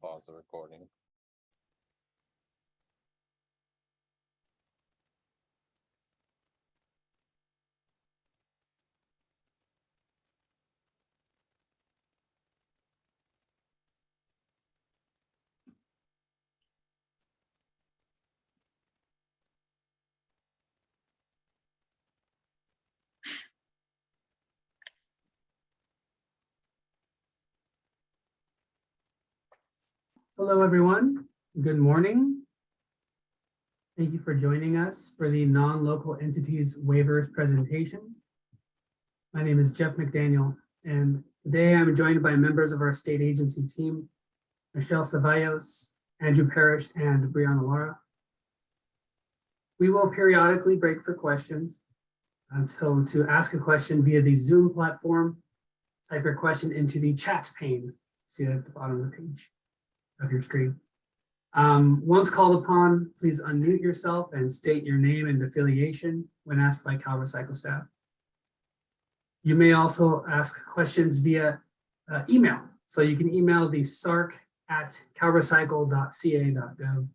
pause the recording. Hello, everyone. Good morning. Thank you for joining us for the non-local entities waivers presentation. My name is Jeff McDaniel, and today I'm joined by members of our state agency team, Michelle Ceballos, Andrew Parrish, and Brianna Lara. We will periodically break for questions. And so to ask a question via the Zoom platform, type your question into the chat pane. See that at the bottom of the page of your screen. Once called upon, please unmute yourself and state your name and affiliation when asked by CalRecycle staff. You may also ask questions via email. So you can email the sarc@calrecycle.ca.gov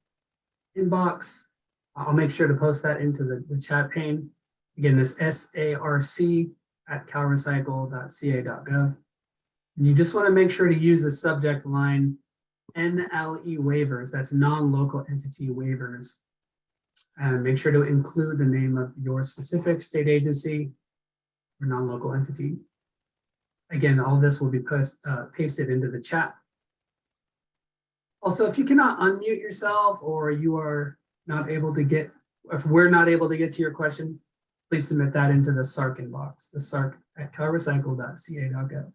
inbox. I'll make sure to post that into the chat pane. Again, this sarc@calrecycle.ca.gov. And you just want to make sure to use the subject line NLE waivers, that's non-local entity waivers. And make sure to include the name of your specific state agency or non-local entity. Again, all this will be pasted into the chat. Also, if you cannot unmute yourself or you are not able to get, if we're not able to get to your question, please submit that into the SARC inbox, the sarc@calrecycle.ca.gov.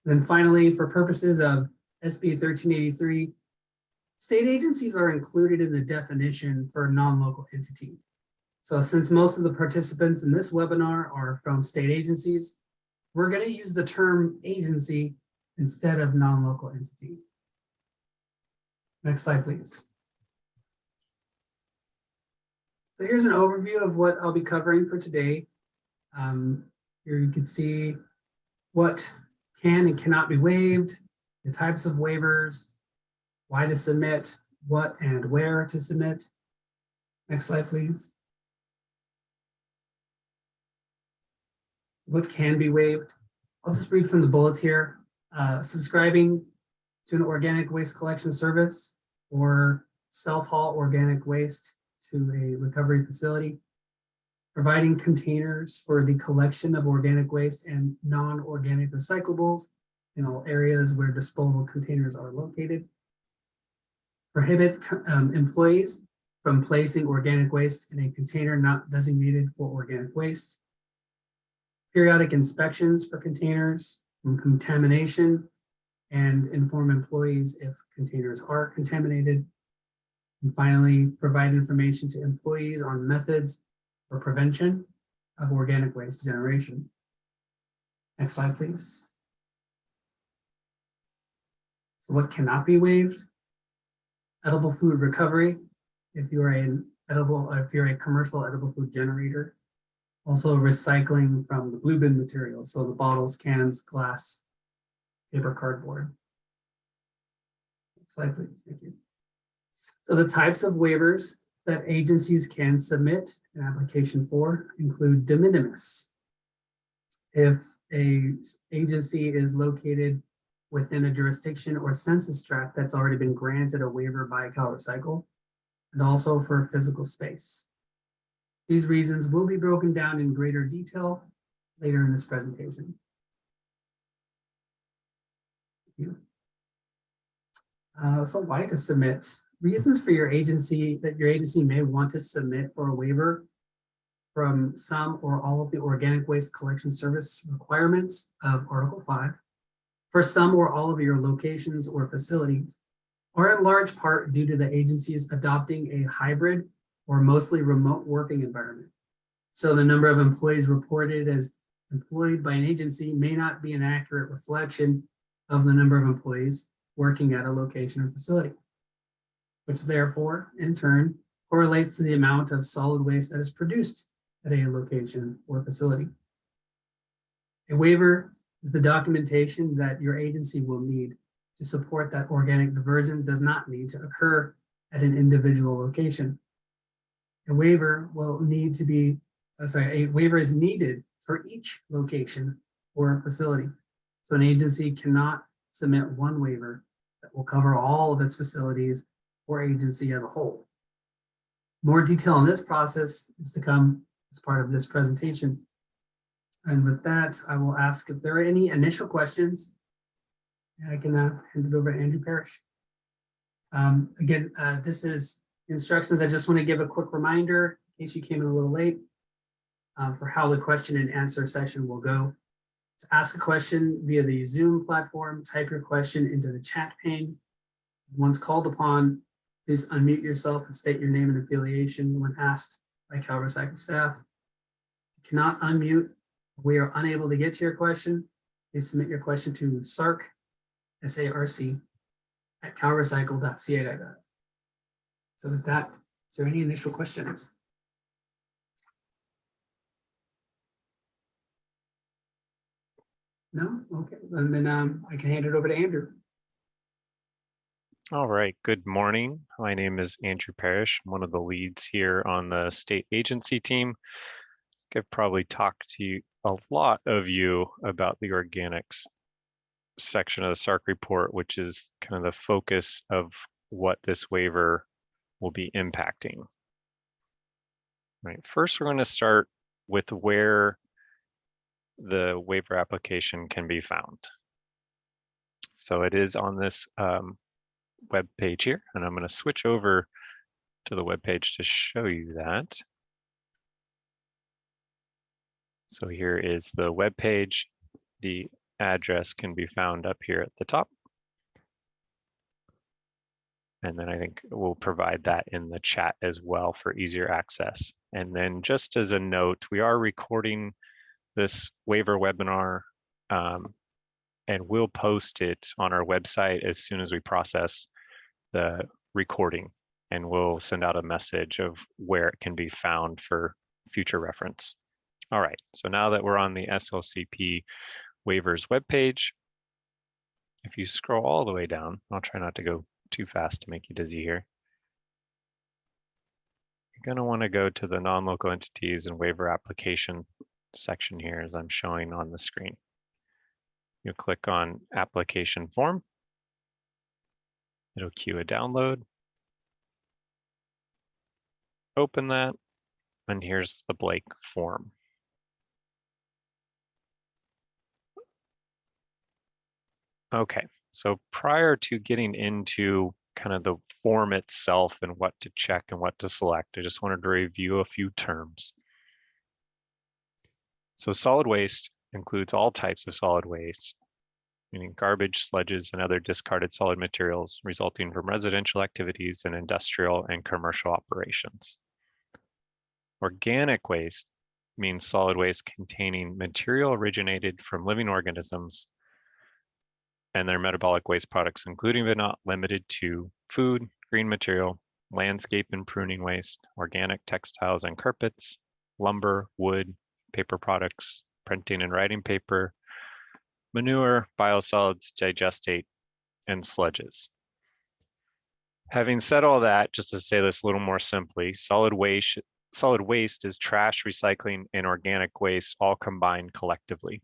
Then finally, for purposes of SB 1383, state agencies are included in the definition for non-local entity. So since most of the participants in this webinar are from state agencies, we're going to use the term agency instead of non-local entity. Next slide, please. So here's an overview of what I'll be covering for today. Here you can see what can and cannot be waived, the types of waivers, why to submit, what and where to submit. Next slide, please. What can be waived? I'll just read from the bullets here. Subscribing to an organic waste collection service or self-haul organic waste to a recovery facility. Providing containers for the collection of organic waste and non-organic recyclables in all areas where disposal containers are located. Prohibit employees from placing organic waste in a container not designated for organic waste. Periodic inspections for containers from contamination and inform employees if containers are contaminated. And finally, provide information to employees on methods for prevention of organic waste generation. Next slide, please. So what cannot be waived? Edible food recovery, if you're a commercial edible food generator. Also recycling from the blue bin material, so the bottles, cans, glass, paper, cardboard. Next slide, please. Thank you. So the types of waivers that agencies can submit an application for include de minimis. If an agency is located within a jurisdiction or census tract that's already been granted a waiver by CalRecycle, and also for physical space. These reasons will be broken down in greater detail later in this presentation. So why to submit? Reasons for your agency that your agency may want to submit for a waiver from some or all of the organic waste collection service requirements of Article 5 for some or all of your locations or facilities, or in large part due to the agencies adopting a hybrid or mostly remote working environment. So the number of employees reported as employed by an agency may not be an accurate reflection of the number of employees working at a location or facility, which therefore, in turn, correlates to the amount of solid waste that is produced at a location or facility. A waiver is the documentation that your agency will need to support that organic diversion does not need to occur at an individual location. A waiver will need to be, a waiver is needed for each location or facility. So an agency cannot submit one waiver that will cover all of its facilities or agency as a whole. More detail on this process is to come as part of this presentation. And with that, I will ask if there are any initial questions. I can hand it over to Andrew Parrish. Again, this is instructions. I just want to give a quick reminder in case you came in a little late for how the question and answer session will go. To ask a question via the Zoom platform, type your question into the chat pane. Once called upon, please unmute yourself and state your name and affiliation when asked by CalRecycle staff. If you cannot unmute, we are unable to get to your question, please submit your question to SARC, S-A-R-C, at calrecycle.ca.gov. So with that, is there any initial questions? No? Okay, and then I can hand it over to Andrew. All right, good morning. My name is Andrew Parrish. I'm one of the leads here on the state agency team. I've probably talked to a lot of you about the organics section of the SARC report, which is kind of the focus of what this waiver will be impacting. All right, first we're going to start with where the waiver application can be found. So it is on this web page here, and I'm going to switch over to the web page to show you that. So here is the web page. The address can be found up here at the top. And then I think we'll provide that in the chat as well for easier access. And then just as a note, we are recording this waiver webinar and we'll post it on our website as soon as we process the recording. And we'll send out a message of where it can be found for future reference. All right, so now that we're on the SLCP waivers webpage, if you scroll all the way down, I'll try not to go too fast to make you dizzy here. You're going to want to go to the non-local entities and waiver application section here as I'm showing on the screen. You'll click on application form. It'll queue a download. Open that, and here's the blank form. Okay, so prior to getting into kind of the form itself and what to check and what to select, I just wanted to review a few terms. So solid waste includes all types of solid waste, meaning garbage, sludges, and other discarded solid materials resulting from residential activities and industrial and commercial operations. Organic waste means solid waste containing material originated from living organisms and their metabolic waste products, including but not limited to food, green material, landscape and pruning waste, organic textiles and carpets, lumber, wood, paper products, printing and writing paper, manure, biosolids, digestate, and sludges. Having said all that, just to say this a little more simply, solid waste is trash, recycling, and organic waste all combined collectively.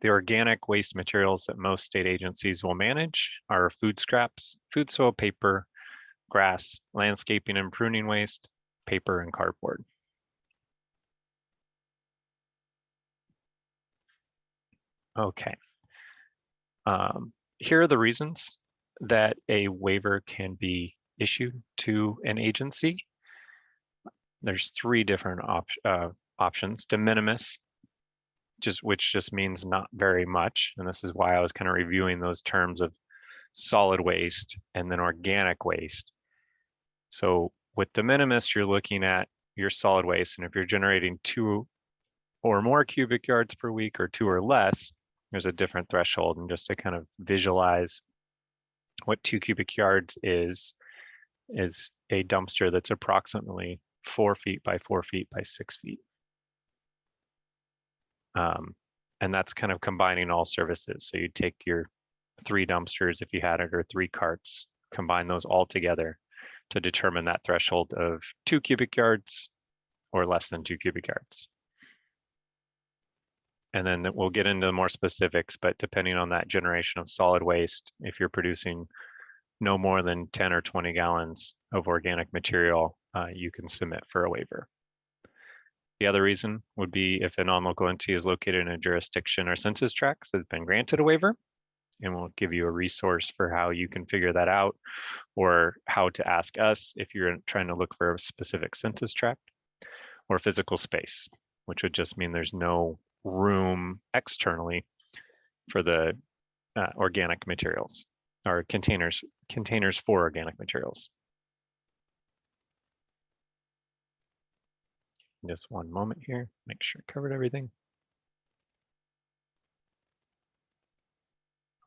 The organic waste materials that most state agencies will manage are food scraps, food soil paper, grass, landscaping and pruning waste, paper, and cardboard. Okay. Here are the reasons that a waiver can be issued to an agency. There's three different options. De minimis, which just means not very much. And this is why I was kind of reviewing those terms of solid waste and then organic waste. So with de minimis, you're looking at your solid waste. And if you're generating 2 or more cubic yards per week or 2 or less, there's a different threshold. And just to kind of visualize what 2 cubic yards is a dumpster that's approximately 4 feet by 4 feet by 6 feet. And that's kind of combining all services. So you take your 3 dumpsters if you had it, or 3 carts, combine those all together to determine that threshold of 2 cubic yards or less than 2 cubic yards. And then we'll get into more specifics, but depending on that generation of solid waste, if you're producing no more than 10 or 20 gallons of organic material, you can submit for a waiver. The other reason would be if a non-local entity is located in a jurisdiction or census tracts has been granted a waiver, and we'll give you a resource for how you can figure that out, or how to ask us if you're trying to look for a specific census tract, or physical space, which would just mean there's no room externally for the organic materials, or containers for organic materials. Just one moment here, make sure I covered everything.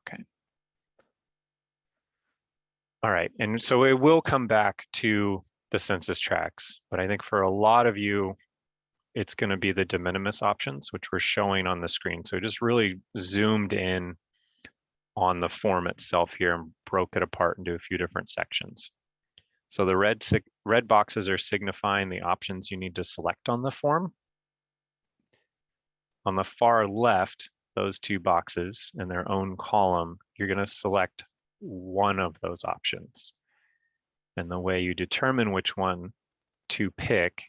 Okay. All right, and so it will come back to the census tracts, but I think for a lot of you, it's going to be the DeMinimis options, which we're showing on the screen. So just really zoomed in on the form itself here and broke it apart into a few different sections. So the red boxes are signifying the options you need to select on the form. On the far left, those 2 boxes in their own column, you're going to select one of those options. And the way you determine which one to pick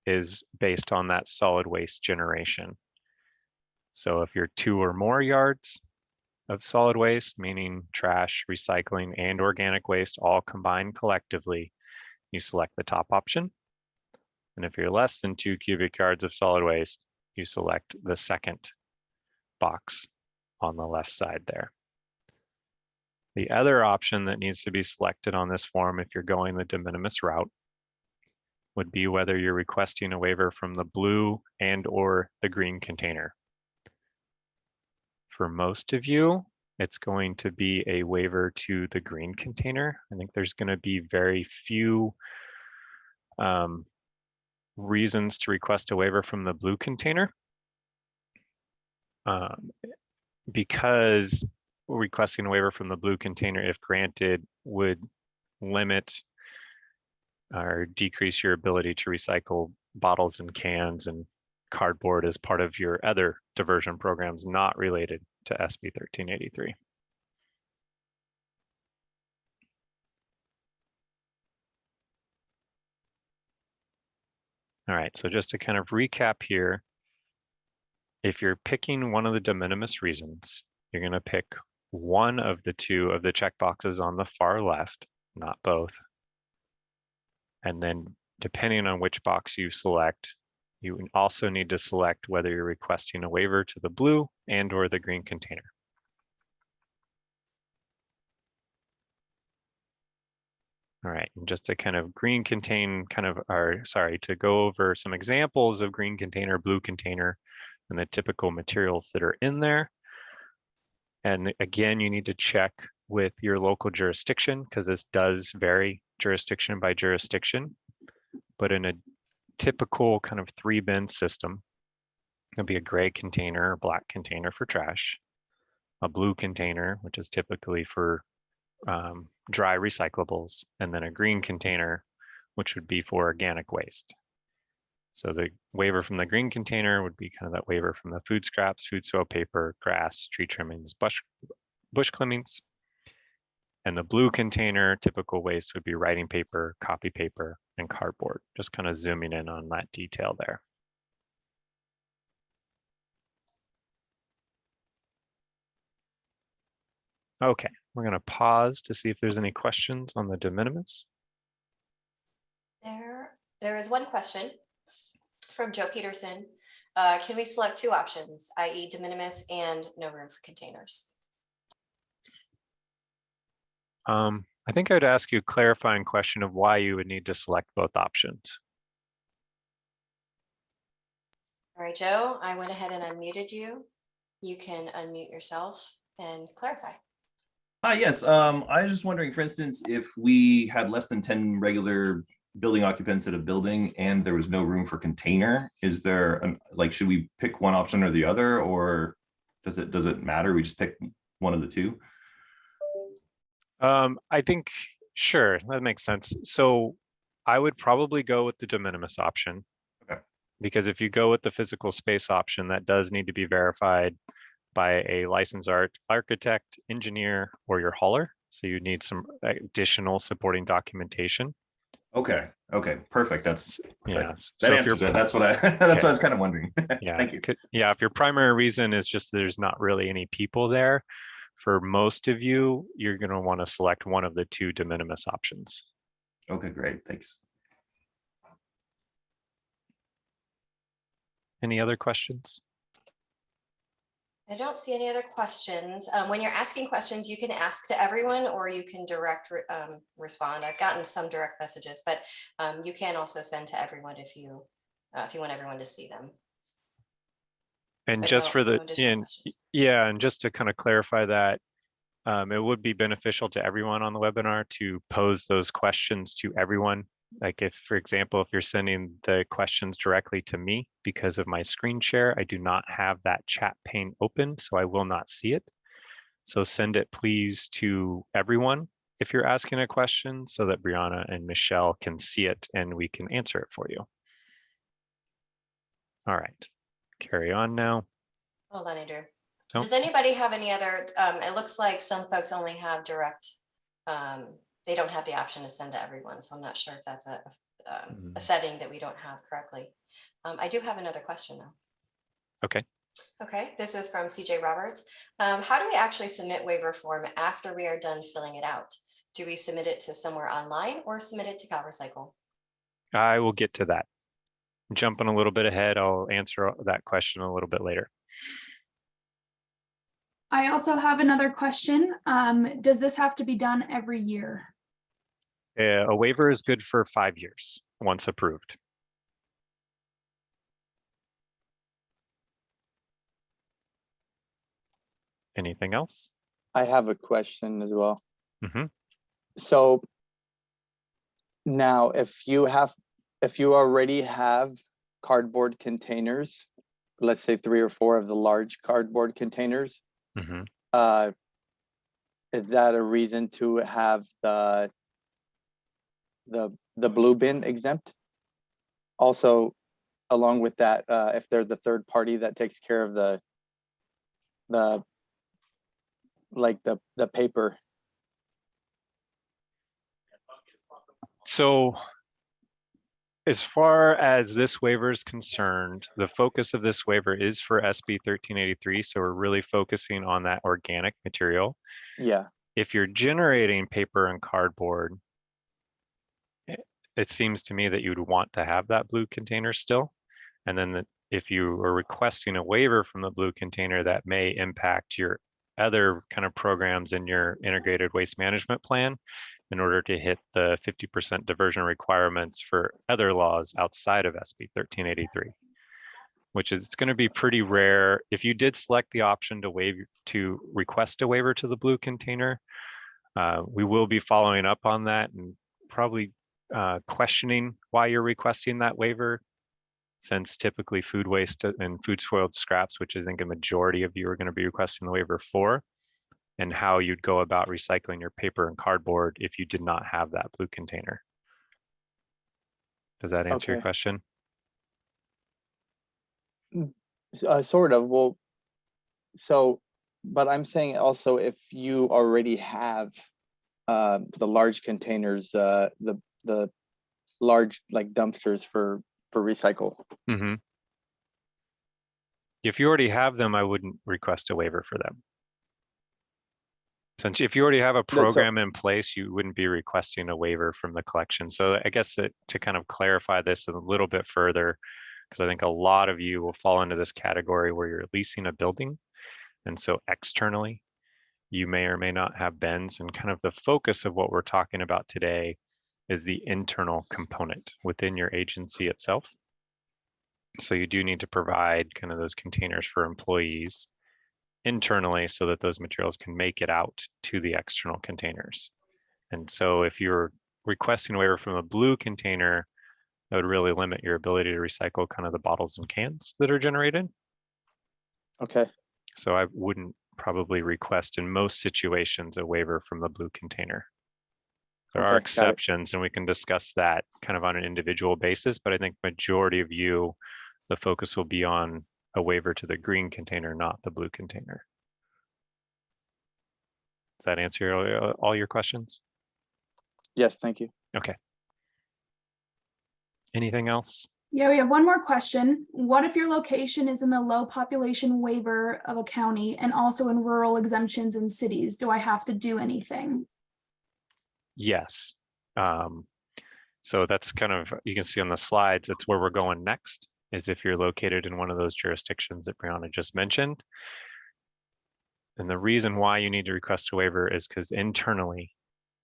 is based on that solid waste generation. So if you're 2 or more yards of solid waste, meaning trash, recycling, and organic waste all combined collectively, you select the top option. And if you're less than 2 cubic yards of solid waste, you select the second box on the left side there. The other option that needs to be selected on this form, if you're going the de minimis route, would be whether you're requesting a waiver from the blue and or the green container. For most of you, it's going to be a waiver to the green container. I think there's going to be very few reasons to request a waiver from the blue container, because requesting a waiver from the blue container, if granted, would limit or decrease your ability to recycle bottles and cans and cardboard as part of your other diversion programs not related to SB 1383. All right, so just to kind of recap here, if you're picking one of the de minimis reasons, you're going to pick one of the 2 of the checkboxes on the far left, not both. And then depending on which box you select, you also need to select whether you're requesting a waiver to the blue and or the green container. All right, and just to kind of to go over some examples of green container, blue container, and the typical materials that are in there. And again, you need to check with your local jurisdiction, because this does vary jurisdiction by jurisdiction. But in a typical kind of 3-bin system, it'll be a gray container or black container for trash, a blue container, which is typically for dry recyclables, and then a green container, which would be for organic waste. So the waiver from the green container would be kind of that waiver from the food scraps, food soil paper, grass, tree trimmings, bush clippings. And the blue container, typical waste would be writing paper, copy paper, and cardboard. Just kind of zooming in on that detail there. Okay, we're going to pause to see if there's any questions on the de minimis. There is one question from Joe Peterson. Can we select 2 options, i.e. de minimis and no room for containers? I think I'd ask you a clarifying question of why you would need to select both options. All right, Joe, I went ahead and unmuted you. You can unmute yourself and clarify. Yes, I was just wondering, for instance, if we had less than 10 regular building occupants at a building and there was no room for container, is there should we pick one option or the other, or does it matter? We just pick one of the 2? I think, sure, that makes sense. So I would probably go with the de minimis option. Okay. Because if you go with the physical space option, that does need to be verified by a licensed architect, engineer, or your hauler. So you need some additional supporting documentation. Okay. Okay. Perfect. That's Yeah. that So if you're, answers it. That's what I that's what I was kind of wondering. yeah, Thank you. yeah, if your primary reason is just there's not really any people there, for most of you, you're going to want to select one of the two de minimis options. Okay, great. Thanks. Any other questions? I don't see any other questions. When you're asking questions, you can ask to everyone or you can direct respond. I've gotten some direct messages, but you can also send to everyone if you want everyone to see them. And But just no- for the, no additional questions. yeah, and just to kind of clarify that, it would be beneficial to everyone on the webinar to pose those questions to everyone. Like if, for example, if you're sending the questions directly to me because of my screen share, I do not have that chat pane open, so I will not see it. So send it please to everyone if you're asking a question so that Brianna and Michelle can see it and we can answer it for you. All right, carry on now. Hold on, Andrew. Oh. Does anybody have any other, it looks like some folks only have direct, they don't have the option to send to everyone. So I'm not sure if that's a setting that we don't have correctly. I do have another question though. Okay. Okay, this is from CJ Roberts. How do we actually submit waiver form after we are done filling it out? Do we submit it to somewhere online or submit it to CalRecycle? I will get to that. Jumping a little bit ahead, I'll answer that question a little bit later. I also have another question. Does this have to be done every year? A waiver is good for 5 years once approved. Anything else? I have a question as well. Mm-hmm. So now if you already have cardboard containers, let's say 3 or 4 of the large cardboard containers, Mm-hmm. Is that a reason to have the blue bin exempt? Also, along with that, if there's a third party that takes care of the paper. So as far as this waiver is concerned, the focus of this waiver is for SB 1383. So we're really focusing on that organic material. Yeah. If you're generating paper and cardboard, it seems to me that you'd want to have that blue container still. And then if you are requesting a waiver from the blue container, that may impact your other kind of programs in your integrated waste management plan in order to hit the 50% diversion requirements for other laws outside of SB 1383, which is going to be pretty rare. If you did select the option to request a waiver to the blue container, we will be following up on that and probably questioning why you're requesting that waiver, since typically food waste and food spoiled scraps, which I think a majority of you are going to be requesting the waiver for, and how you'd go about recycling your paper and cardboard if you did not have that blue container. Does that answer your question? Sort of. Well, so, but I'm saying also if you already have the large containers, the large like dumpsters for recycle. Mm-hmm. If you already have them, I wouldn't request a waiver for them. Since if you already have a program in place, you wouldn't be requesting a waiver from the collection. So I guess to kind of clarify this a little bit further, because I think a lot of you will fall into this category where you're leasing a building. And so externally, you may or may not have bins, and kind of the focus of what we're talking about today is the internal component within your agency itself. So you do need to provide kind of those containers for employees internally so that those materials can make it out to the external containers. And so if you're requesting a waiver from a blue container, that would really limit your ability to recycle kind of the bottles and cans that are generated. Okay. So I wouldn't probably request in most situations a waiver from the blue container. There are Okay, got it. exceptions, and we can discuss that kind of on an individual basis, but I think majority of you, the focus will be on a waiver to the green container, not the blue container. Does that answer all your questions? Yes, thank you. Okay. Anything else? Yeah, we have one more question. What if your location is in the low population waiver of a county and also in rural exemptions in cities? Do I have to do anything? Yes. So that's kind of, you can see on the slides, it's where we're going next, is if you're located in one of those jurisdictions that Brianna just mentioned. And the reason why you need to request a waiver is because internally,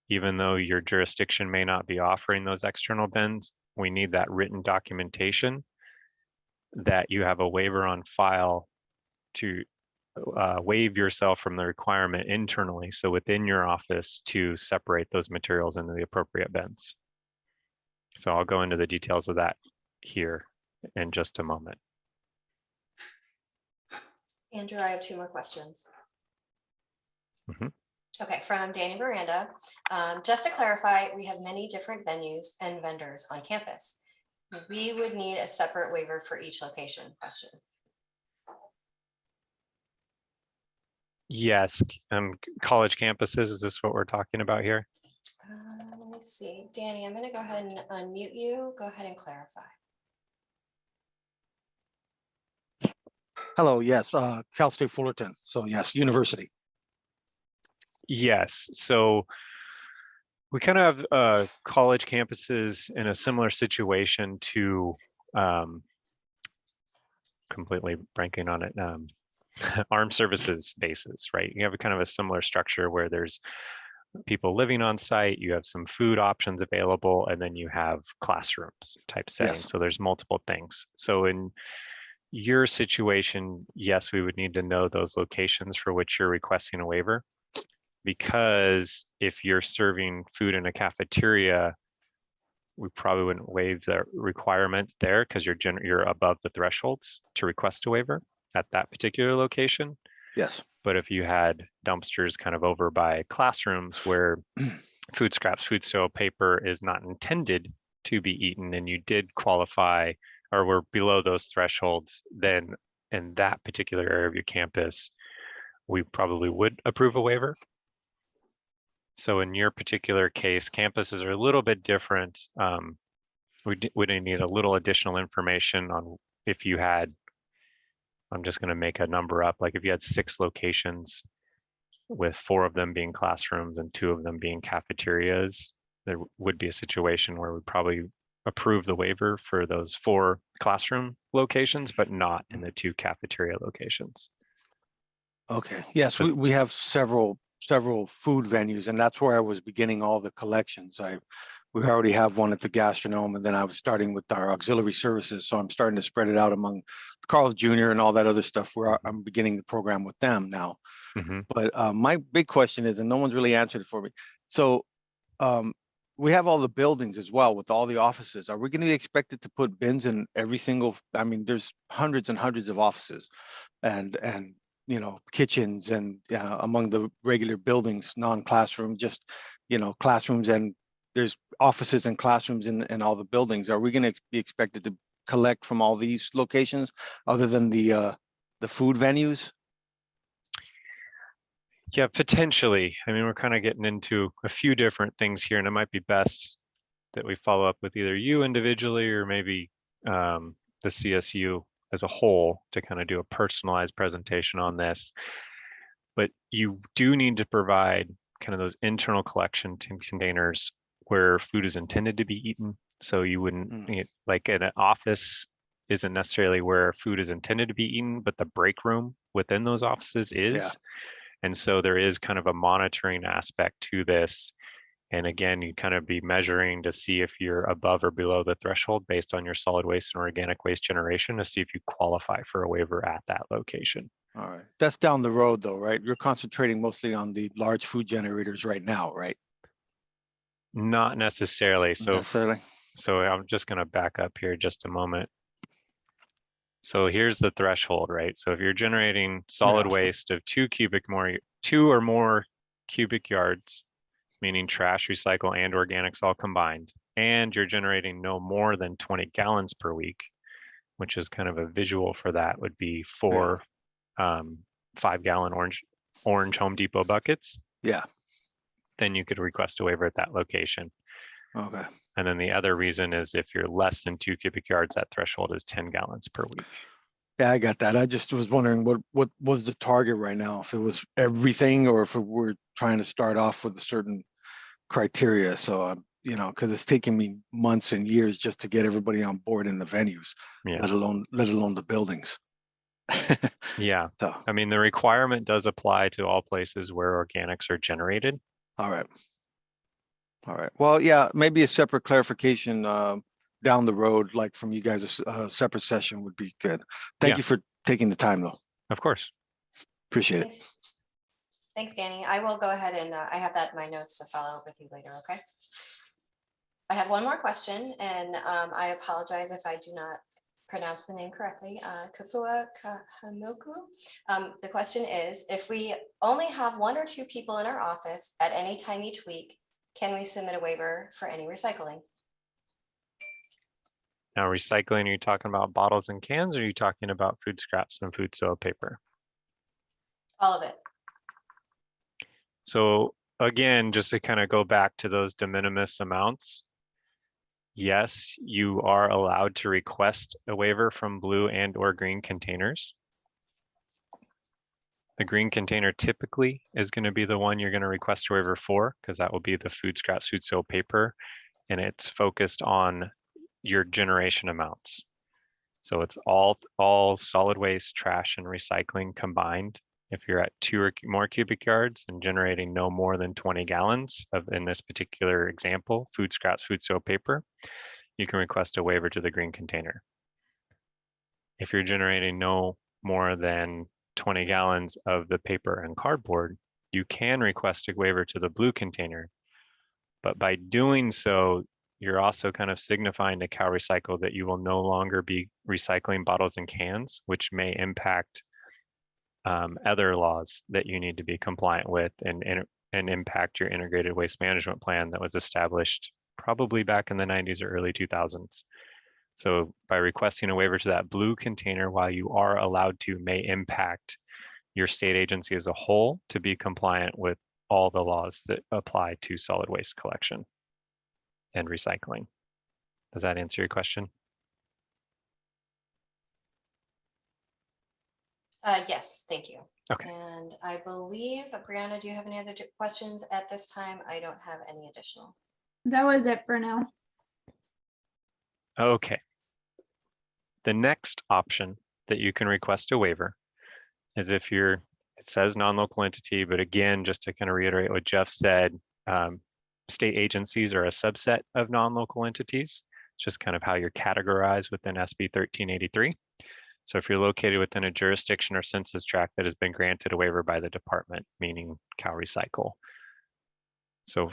even though your jurisdiction may not be offering those external bins, we need that written documentation that you have a waiver on file to waive yourself from the requirement internally. So within your office to separate those materials into the appropriate bins. So I'll go into the details of that here in just a moment. Andrew, I have 2 more questions. Mhm. Okay, from Danny Miranda. Just to clarify, we have many different venues and vendors on campus. We would need a separate waiver for each location. Question. Yes, college campuses, is this what we're talking about here? Let me see. Danny, I'm going to go ahead and unmute you. Go ahead and clarify. Hello, yes, Cal State Fullerton. So yes, university. Yes, so we kind of have college campuses in a similar situation to completely blanking on it. Armed services bases, right? You have a kind of a similar structure where there's people living on site, you have some food options available, and then you have classrooms type settings. Yes. So there's multiple things. So in your situation, yes, we would need to know those locations for which you're requesting a waiver, because if you're serving food in a cafeteria, we probably wouldn't waive the requirement there because you're above the thresholds to request a waiver at that particular location. Yes. But if you had dumpsters kind of over by classrooms where food scraps, food soil, paper is not intended to be eaten, and you did qualify or were below those thresholds, then in that particular area of your campus, we probably would approve a waiver. So in your particular case, campuses are a little bit different. Would need a little additional information on if you had, I'm just going to make a number up, like if you had 6 locations with 4 of them being classrooms and 2 of them being cafeterias, there would be a situation where we probably approve the waiver for those 4 classroom locations, but not in the 2 cafeteria locations. Okay. Yes, So- we have several food venues, and that's where I was beginning all the collections. We already have one at the gastronome, and then I was starting with our auxiliary services. So I'm starting to spread it out among Carl's Jr. and all that other stuff where I'm beginning the program with them now. Mhm. But my big question is, and no one's really answered it for me. So we have all the buildings as well with all the offices. Are we going to be expected to put bins in every single, I mean, there's hundreds and hundreds of offices and you know, kitchens and among the regular buildings, non-classroom, just, you know, classrooms, and there's offices and classrooms in all the buildings. Are we going to be expected to collect from all these locations other than the food venues? Yeah, potentially. I mean, we're kind of getting into a few different things here, and it might be best that we follow up with either you individually or maybe the CSU as a whole to kind of do a personalized presentation on this. But you do need to provide kind of those internal collection containers where food is intended to be eaten. So you wouldn't like in an office isn't necessarily where food is intended to be eaten, but the break room within those offices is. Yeah. And so there is kind of a monitoring aspect to this. And again, you kind of be measuring to see if you're above or below the threshold based on your solid waste and organic waste generation to see if you qualify for a waiver at that location. All right. That's down the road though, right? You're concentrating mostly on the large food generators right now, right? Not necessarily. Necessarily. So I'm just going to back up here just a moment. So here's the threshold, right? So if you're generating solid Yeah. waste of 2 or more cubic yards, meaning trash, recycle, and organics all combined, and you're generating no more than 20 gallons per week, which is kind of a visual for that, would be 4 5-gallon orange Home Depot buckets, Yeah, then you could request a waiver at that location. okay. And then the other reason is if you're less than 2 cubic yards, that threshold is 10 gallons per week. Yeah, I got that. I just was wondering what was the target right now? If it was everything or if we're trying to start off with a certain criteria. So I'm, because it's taken me months and years just to get everybody on board in the venues, Yeah. let alone the buildings. Yeah. So, I mean, the requirement does apply to all places where organics are generated. all right. All right. Well, yeah, maybe a separate clarification down the road, like from you guys, a separate session would be good. Thank Yeah. you for taking the time though. Of course. Appreciate it. Thanks. Thanks, Danny. I will go ahead and I have that in my notes to follow up with you later, okay? I have one more question, and I apologize if I do not pronounce the name correctly. Kapua Kahanoku. The question is, if we only have 1 or 2 people in our office at any time each week, can we submit a waiver for any recycling? Now, recycling, are you talking about bottles and cans, or are you talking about food scraps and food soil paper? All of it. So again, just to kind of go back to those de minimis amounts, yes, you are allowed to request a waiver from blue and or green containers. The green container typically is going to be the one you're going to request a waiver for, because that will be the food scraps, food soil paper, and it's focused on your generation amounts. So it's all solid waste, trash, and recycling combined. If you're at 2 or more cubic yards and generating no more than 20 gallons of, in this particular example, food scraps, food soil paper, you can request a waiver to the green container. If you're generating no more than 20 gallons of the paper and cardboard, you can request a waiver to the blue container. But by doing so, you're also kind of signifying to CalRecycle that you will no longer be recycling bottles and cans, which may impact other laws that you need to be compliant with and impact your integrated waste management plan that was established probably back in the 90s or early 2000s. So by requesting a waiver to that blue container, while you are allowed to, may impact your state agency as a whole to be compliant with all the laws that apply to solid waste collection and recycling. Does that answer your question? Yes, thank you. Okay. And I believe, Brianna, do you have any other questions at this time? I don't have any additional. That was it for now. Okay. The next option that you can request a waiver is if it says non-local entity, but again, just to kind of reiterate what Jeff said, state agencies are a subset of non-local entities. It's just kind of how you're categorized within SB 1383. So if you're located within a jurisdiction or census tract that has been granted a waiver by the department, meaning CalRecycle. So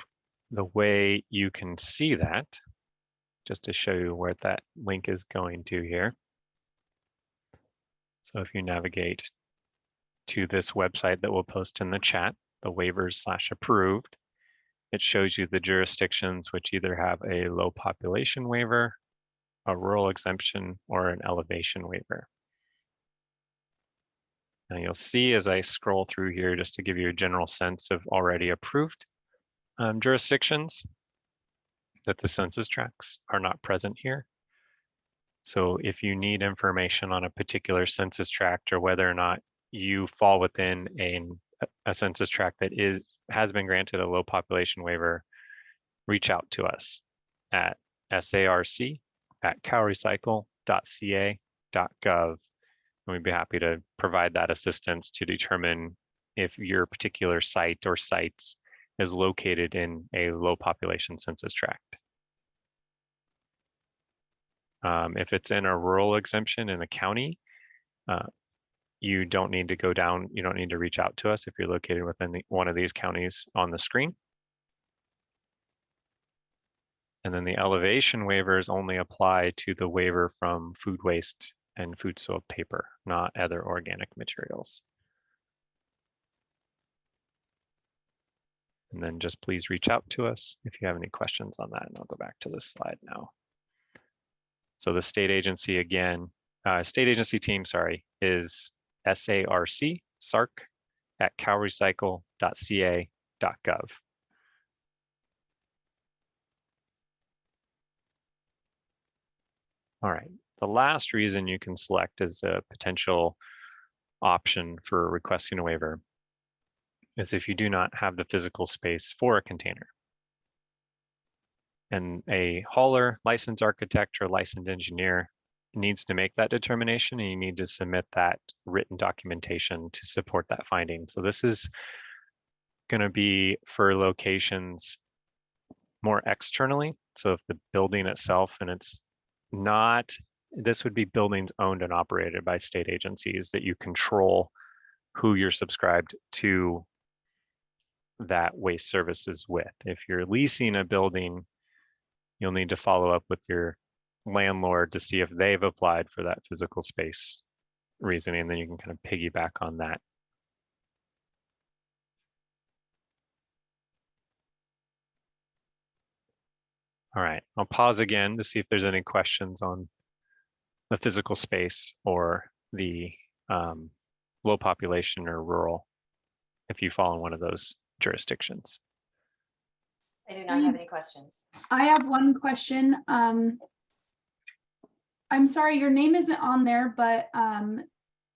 the way you can see that, just to show you where that link is going to here. So if you navigate to this website that we'll post in the chat, the waivers/approved, it shows you the jurisdictions which either have a low population waiver, a rural exemption, or an elevation waiver. Now you'll see as I scroll through here, just to give you a general sense of already approved jurisdictions, that the census tracts are not present here. So if you need information on a particular census tract or whether or not you fall within a census tract that has been granted a low population waiver, reach out to us at sarc@calrecycle.ca.gov. And we'd be happy to provide that assistance to determine if your particular site or sites is located in a low population census tract. If it's in a rural exemption in a county, you don't need to go down, you don't need to reach out to us if you're located within one of these counties on the screen. And then the elevation waivers only apply to the waiver from food waste and food soil paper, not other organic materials. And then just please reach out to us if you have any questions on that. And I'll go back to this slide now. So the state agency again, state agency team, sorry, is SARC at calrecycle.ca.gov. All right, the last reason you can select as a potential option for requesting a waiver is if you do not have the physical space for a container. And a hauler, licensed architect, or licensed engineer needs to make that determination, and you need to submit that written documentation to support that finding. So this is going to be for locations more externally. So if the building itself, and it's not, this would be buildings owned and operated by state agencies that you control who you're subscribed to that waste services with. If you're leasing a building, you'll need to follow up with your landlord to see if they've applied for that physical space reasoning, and then you can kind of piggyback on that. All right, I'll pause again to see if there's any questions on the physical space or the low population or rural, if you fall in one of those jurisdictions. I do not have any questions. I have one question. I'm sorry, your name isn't on there, but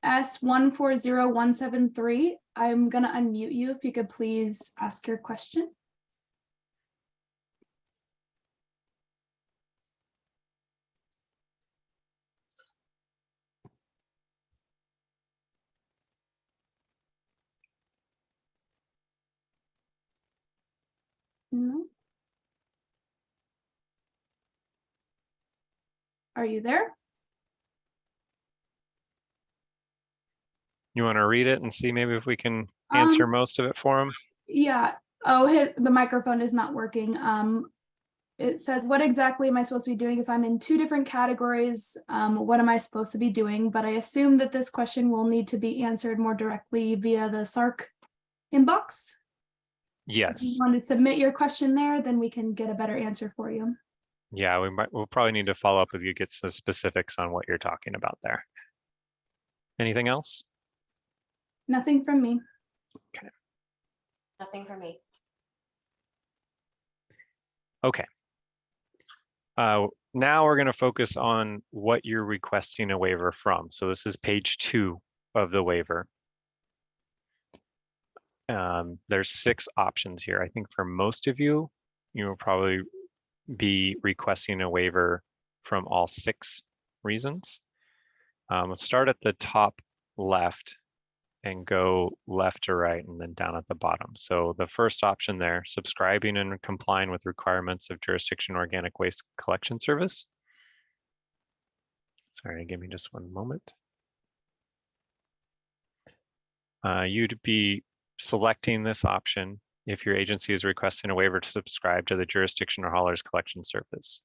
S140173, I'm gonna unmute you if you could please ask your question. No. Are you there? You want to read it and see maybe if we can answer most of it for him? Yeah. Oh, the microphone is not working. It says, what exactly am I supposed to be doing if I'm in two different categories? What am I supposed to be doing? But I assume that this question will need to be answered more directly via the SARC inbox. Yes. So if you want to submit your question there, then we can get a better answer for you. Yeah, we'll probably need to follow up with you, get some specifics on what you're talking about there. Anything else? Nothing from me. Okay. Nothing for me. Okay. Now we're going to focus on what you're requesting a waiver from. So this is page 2 of the waiver. There's 6 options here. I think for most of you, you will probably be requesting a waiver from all 6 reasons. Let's start at the top left and go left to right and then down at the bottom. So the first option there, subscribing and complying with requirements of jurisdiction organic waste collection service. Sorry, give me just one moment. You'd be selecting this option if your agency is requesting a waiver to subscribe to the jurisdiction or haulers collection service.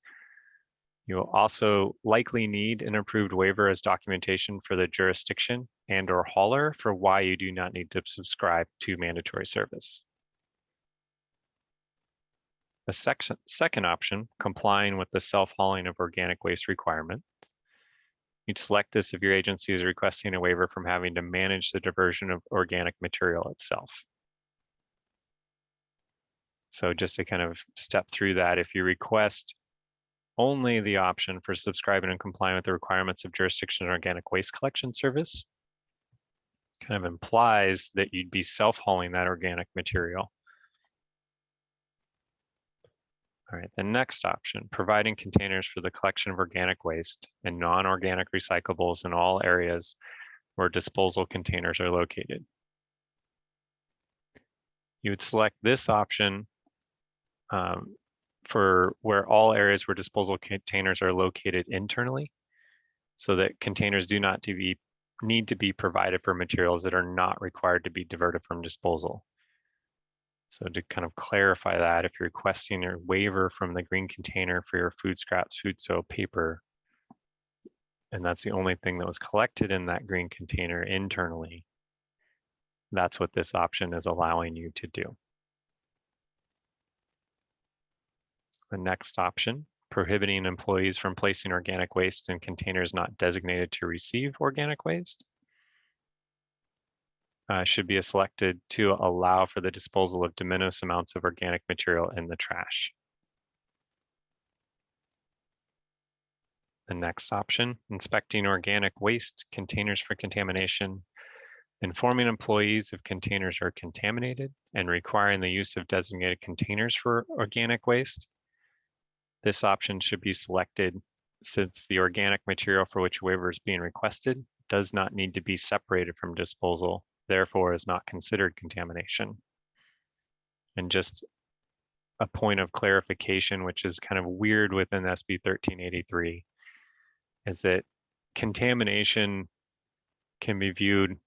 You will also likely need an approved waiver as documentation for the jurisdiction and or hauler for why you do not need to subscribe to mandatory service. The second option, complying with the self-hauling of organic waste requirement. You'd select this if your agency is requesting a waiver from having to manage the diversion of organic material itself. So just to kind of step through that, if you request only the option for subscribing and complying with the requirements of jurisdiction and organic waste collection service, kind of implies that you'd be self-hauling that organic material. All right, the next option, providing containers for the collection of organic waste and non-organic recyclables in all areas where disposal containers are located. You would select this option for where all areas where disposal containers are located internally, so that containers do not need to be provided for materials that are not required to be diverted from disposal. So to kind of clarify that, if you're requesting a waiver from the green container for your food scraps, food soil, paper, and that's the only thing that was collected in that green container internally, that's what this option is allowing you to do. The next option, prohibiting employees from placing organic waste in containers not designated to receive organic waste, should be selected to allow for the disposal of de minimis amounts of organic material in the trash. The next option, inspecting organic waste containers for contamination, informing employees if containers are contaminated, and requiring the use of designated containers for organic waste. This option should be selected since the organic material for which waiver is being requested does not need to be separated from disposal, therefore is not considered contamination. And just a point of clarification, which is kind of weird within SB 1383, is that contamination can be viewed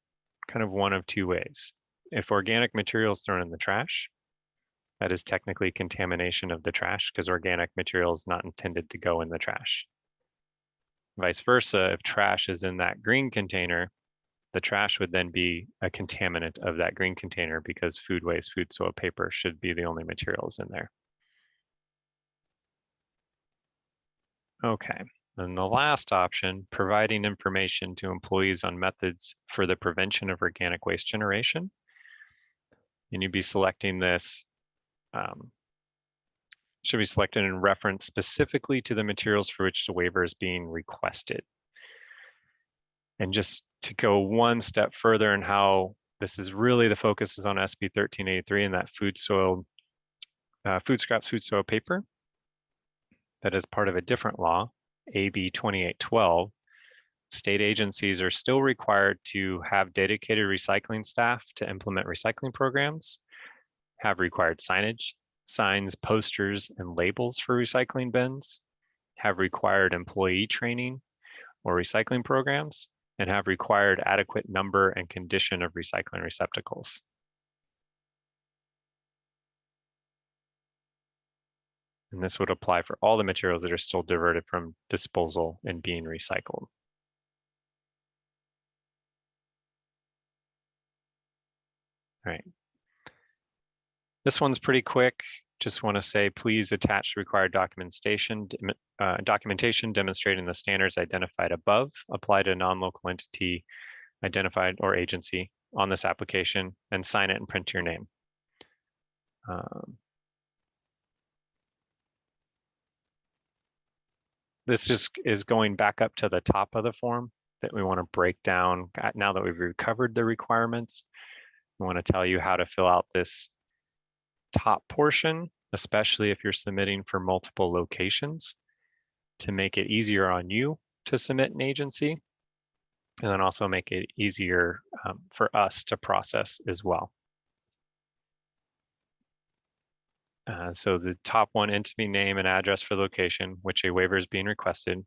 kind of one of two ways. If organic material is thrown in the trash, that is technically contamination of the trash because organic material is not intended to go in the trash. Vice versa, if trash is in that green container, the trash would then be a contaminant of that green container because food waste, food soil, paper should be the only materials in there. Okay, and the last option, providing information to employees on methods for the prevention of organic waste generation. And you'd be selecting this, should be selected in reference specifically to the materials for which the waiver is being requested. And just to go one step further in how this is really the focus is on SB 1383 and that food scraps, food soil, paper. That is part of a different law, AB 2812. State agencies are still required to have dedicated recycling staff to implement recycling programs, have required signage, signs, posters, and labels for recycling bins, have required employee training or recycling programs, and have required adequate number and condition of recycling receptacles. And this would apply for all the materials that are still diverted from disposal and being recycled. All right. This one's pretty quick. Just want to say, please attach the required documentation demonstrating the standards identified above apply to a non-local entity identified or agency on this application and sign it and print your name. This just is going back up to the top of the form that we want to break down. Now that we've recovered the requirements, we want to tell you how to fill out this top portion, especially if you're submitting for multiple locations, to make it easier on you to submit an agency, and then also make it easier for us to process as well. So the top one, entity name and address for location, which a waiver is being requested.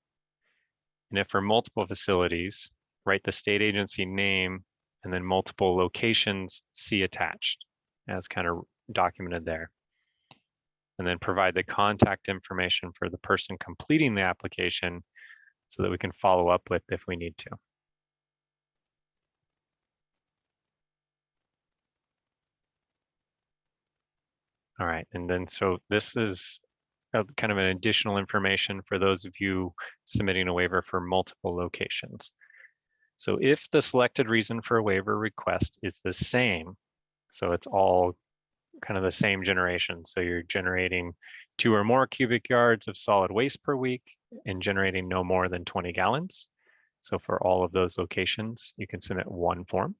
And if for multiple facilities, write the state agency name and then multiple locations, see attached, as kind of documented there. And then provide the contact information for the person completing the application so that we can follow up with if we need to. All right, and then so this is kind of an additional information for those of you submitting a waiver for multiple locations. So if the selected reason for a waiver request is the same, so it's all kind of the same generation. So you're generating 2 or more cubic yards of solid waste per week and generating no more than 20 gallons. So for all of those locations, you can submit one form.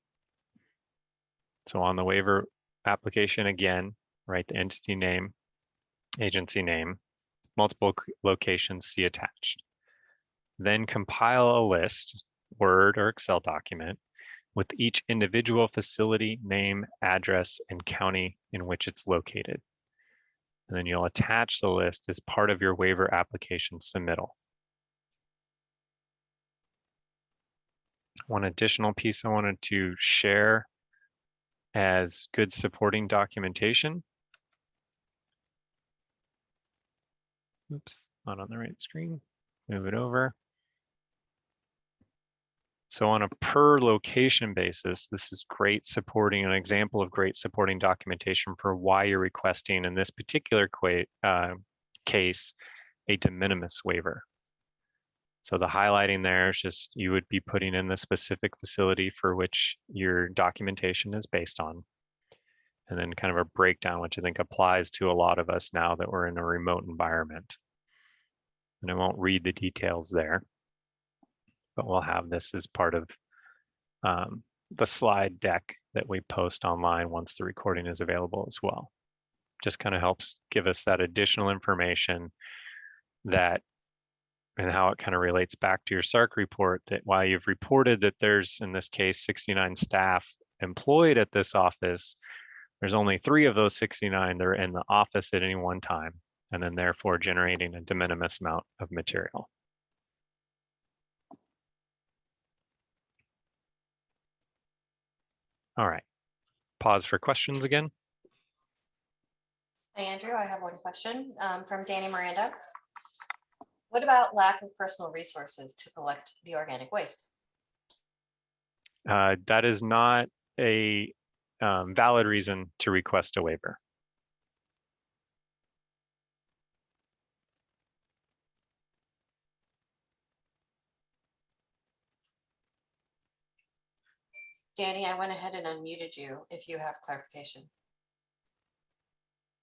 So on the waiver application, again, write the entity name, agency name, multiple locations, see attached. Then compile a list, Word or Excel document, with each individual facility name, address, and county in which it's located. And then you'll attach the list as part of your waiver application submittal. One additional piece I wanted to share as good supporting documentation. Oops, not on the right screen. Move it over. So on a per location basis, this is great supporting, an example of great supporting documentation for why you're requesting, in this particular case, a de minimis waiver. So the highlighting there is just, you would be putting in the specific facility for which your documentation is based on. And then kind of a breakdown, which I think applies to a lot of us now that we're in a remote environment. And I won't read the details there, but we'll have this as part of the slide deck that we post online once the recording is available as well. Just kind of helps give us that additional information that, and how it kind of relates back to your SARC report, that while you've reported that there's, in this case, 69 staff employed at this office, there's only 3 of those 69 that are in the office at any one time, and then therefore generating a de minimis amount of material. All right, pause for questions again. Hi, Andrew. I have one question from Danny Miranda. What about lack of personal resources to collect the organic waste? That is not a valid reason to request a waiver. Danny, I went ahead and unmuted you if you have clarification.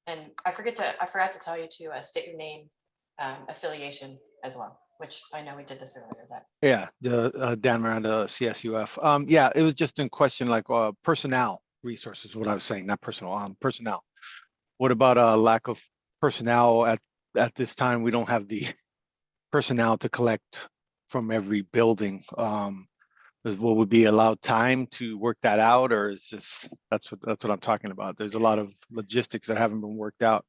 And I forgot to tell you to state your name, affiliation as well, which I know we did this earlier. But Yeah, the Dan Miranda, CSUF. Yeah, it was just in question, like personnel resources, what I was saying, not personal, personnel. What about a lack of personnel at this time? We don't have the personnel to collect from every building. Will we be allowed time to work that out, or is this, that's what I'm talking about? There's a lot of logistics that haven't been worked out.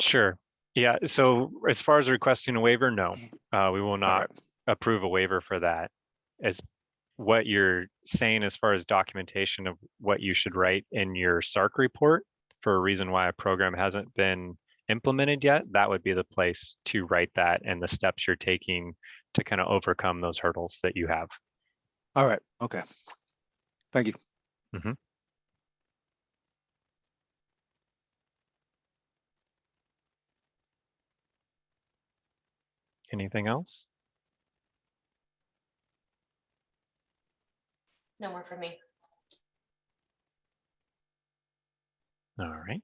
Sure. Yeah. So as far as requesting a waiver, no, we will not right. approve a waiver for that. As what you're saying as far as documentation of what you should write in your SARC report for a reason why a program hasn't been implemented yet, that would be the place to write that and the steps you're taking to kind of overcome those hurdles that you have. All right. Okay. Thank you. Mm-hmm. Anything else? no more from me. All right.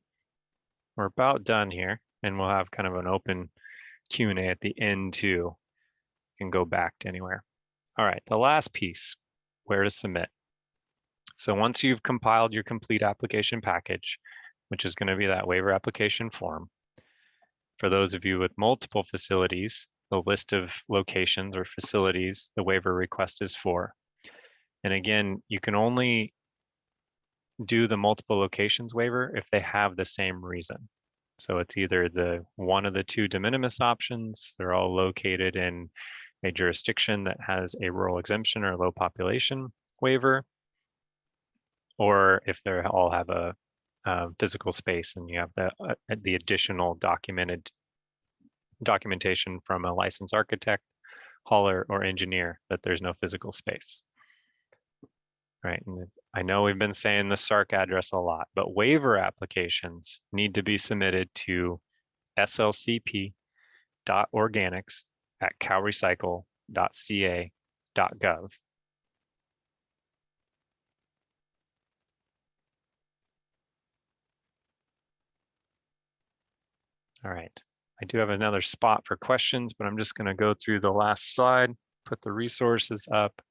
We're about done here, and we'll have kind of an open Q&A at the end too. You can go back to anywhere. All right, the last piece, where to submit. So once you've compiled your complete application package, which is going to be that waiver application form, for those of you with multiple facilities, the list of locations or facilities the waiver request is for. And again, you can only do the multiple locations waiver if they have the same reason. So it's either the one of the 2 de minimis options, they're all located in a jurisdiction that has a rural exemption or low population waiver, or if they all have a physical space and you have the additional documentation from a licensed architect, hauler, or engineer that there's no physical space. Right, and I know we've been saying the SARC address a lot, but waiver applications need to be submitted to slcp.organics@calrecycle.ca.gov. All right, I do have another spot for questions, but I'm just going to go through the last slide, put the resources up.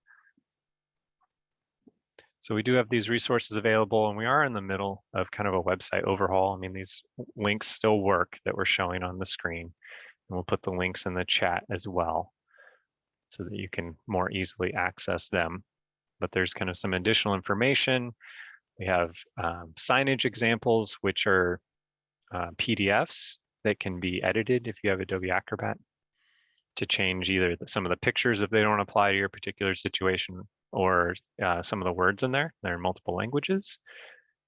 So we do have these resources available, and we are in the middle of kind of a website overhaul. I mean, these links still work that we're showing on the screen, and we'll put the links in the chat as well so that you can more easily access them. But there's kind of some additional information. We have signage examples, which are PDFs that can be edited if you have Adobe Acrobat to change either some of the pictures if they don't apply to your particular situation, or some of the words in there. They're in multiple languages.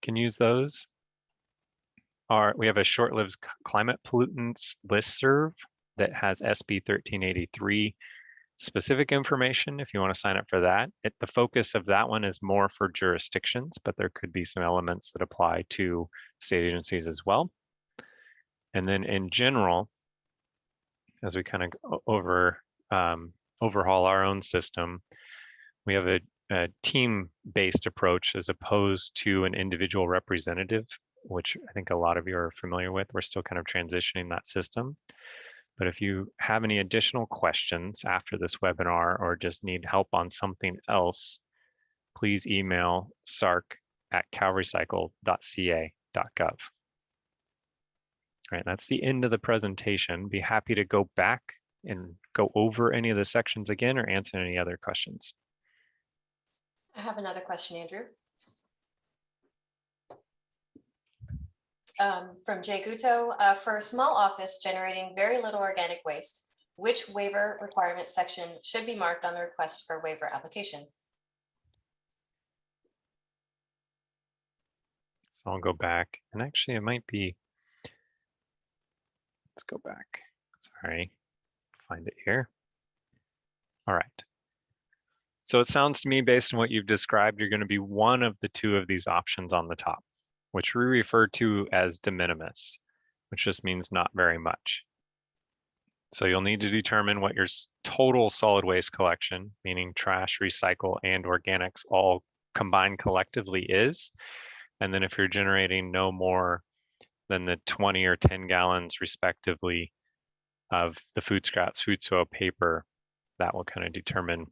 Can use those. We have a short-lived climate pollutants listserv that has SB 1383 specific information if you want to sign up for that. The focus of that one is more for jurisdictions, but there could be some elements that apply to state agencies as well. And then in general, as we kind of overhaul our own system, we have a team-based approach as opposed to an individual representative, which I think a lot of you are familiar with. We're still kind of transitioning that system. But if you have any additional questions after this webinar or just need help on something else, please email sark@calrecycle.ca.gov. All right, that's the end of the presentation. Be happy to go back and go over any of the sections again or answer any other questions. I have another question, Andrew. From Jay Guto, for a small office generating very little organic waste, which waiver requirement section should be marked on the request for waiver application? So I'll go back, and actually it might be, let's go back. Sorry, find it here. All right. So it sounds to me, based on what you've described, you're going to be one of the two of these options on the top, which we refer to as de minimis, which just means not very much. So you'll need to determine what your total solid waste collection, meaning trash, recycle, and organics all combined collectively is. And then if you're generating no more than the 20 or 10 gallons respectively of the food scraps, food soil, paper, that will kind of determine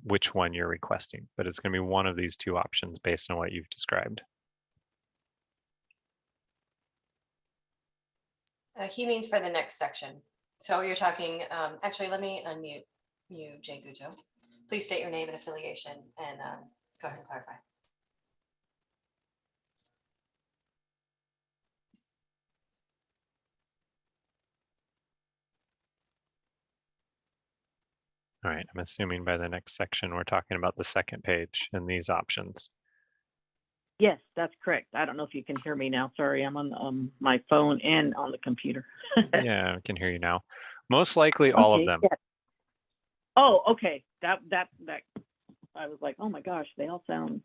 which one you're requesting. But it's going to be one of these two options based on what you've described. He means for the next section. So you're talking, actually, let me unmute you, Jay Guto. Please state your name and affiliation and go ahead and clarify. All right, I'm assuming by the next section, we're talking about the second page and these options. Yes, that's correct. I don't know if you can hear me now. Sorry, I'm on my phone and on the computer. Yeah, I can hear you now. Most likely all of them. Yeah. Oh, okay. That I was like, oh my gosh, they all sound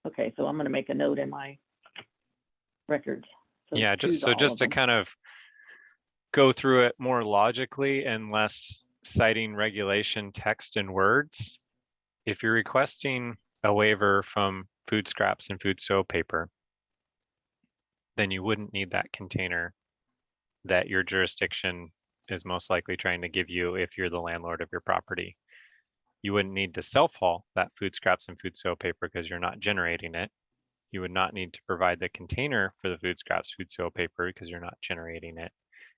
okay. So I'm going to make a note in my records. So Yeah, just choose all of to them. kind of go through it more logically and less citing regulation text and words. If you're requesting a waiver from food scraps and food soil paper, then you wouldn't need that container that your jurisdiction is most likely trying to give you if you're the landlord of your property. You wouldn't need to self-haul that food scraps and food soil paper because you're not generating it. You would not need to provide the container for the food scraps, food soil paper because you're not generating it.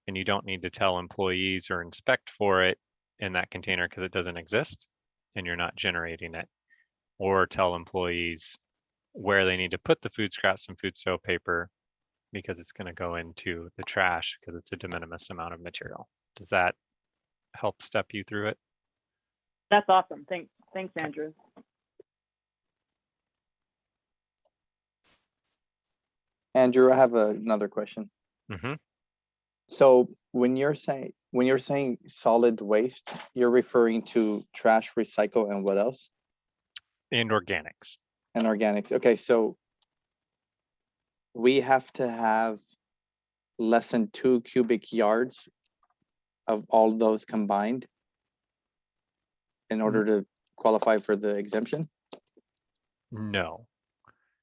And you don't need to tell employees or inspect for it in that container because it doesn't exist and you're not generating it. Or tell employees where they need to put the food scraps and food soil paper because it's going to go into the trash because it's a de minimis amount of material. Does that help step you through it? That's awesome. Thanks, Andrew. Andrew, I have another question. Mm-hmm. So when you're saying solid waste, you're referring to trash, recycle, and what else? And organics. And organics. Okay, so we have to have less than 2 cubic yards of all those combined in order to qualify for the exemption? No.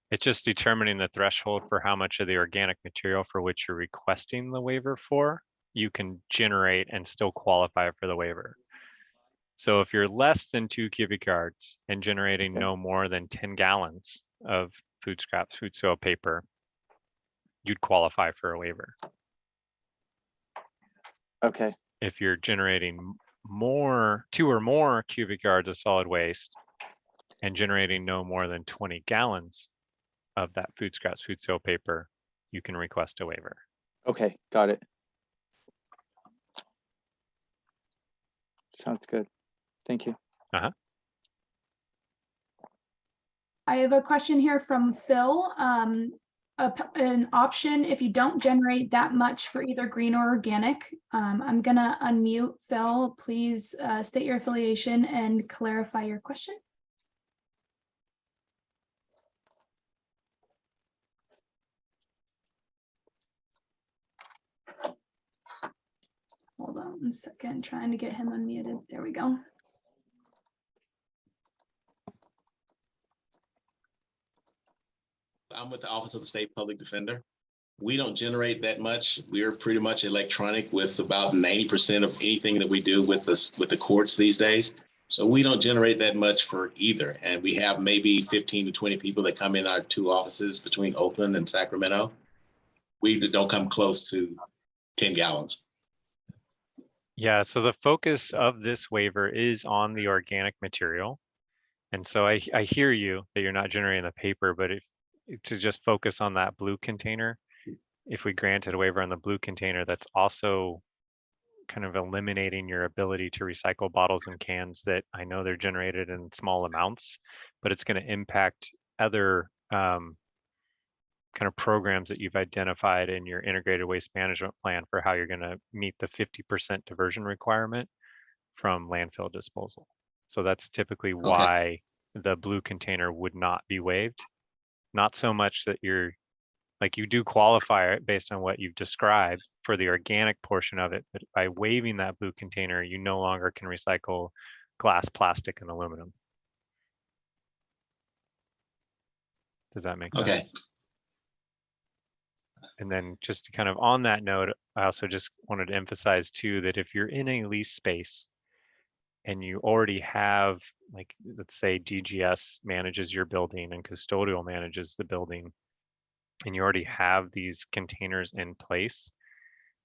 It's just determining the threshold for how much of the organic material for which you're requesting the waiver for, you can generate and still qualify for the waiver. So if you're less than 2 cubic yards and generating no more than 10 gallons of food scraps, food soil, paper, you'd qualify for a waiver. Okay. If you're generating 2 or more cubic yards of solid waste and generating no more than 20 gallons of that food scraps, food soil, paper, you can request a waiver. Okay, got it. Sounds good. Thank you. I have a question here from Phil. an option if you don't generate that much for either green or organic. I'm gonna unmute Phil. Please state your affiliation and clarify your question. Hold on a second, trying to get him unmuted. There we go. I'm with the Office of the State Public Defender. We don't generate that much. We're pretty much electronic with about 90% of anything that we do with the courts these days. So we don't generate that much for either. And we have maybe 15 to 20 people that come in our 2 offices between Oakland and Sacramento. We don't come close to 10 gallons. Yeah, so the focus of this waiver is on the organic material. And so I hear you that you're not generating the paper, but if to just focus on that blue container, if we granted a waiver on the blue container, that's also kind of eliminating your ability to recycle bottles and cans that I know they're generated in small amounts, but it's going to impact other kind of programs that you've identified in your integrated waste management plan for how you're going to meet the 50% diversion requirement from landfill disposal. So that's typically why the blue container would not be waived. Not so much that you're like you do qualify it based on what you've described for the organic portion of it, but by waiving that blue container, you no longer can recycle glass, plastic, and aluminum. Does that make sense? Okay. And then just to kind of on that note, I also just wanted to emphasize too, that if you're in a lease space and you already have, like, let's say DGS manages your building and custodial manages the building, and you already have these containers in place,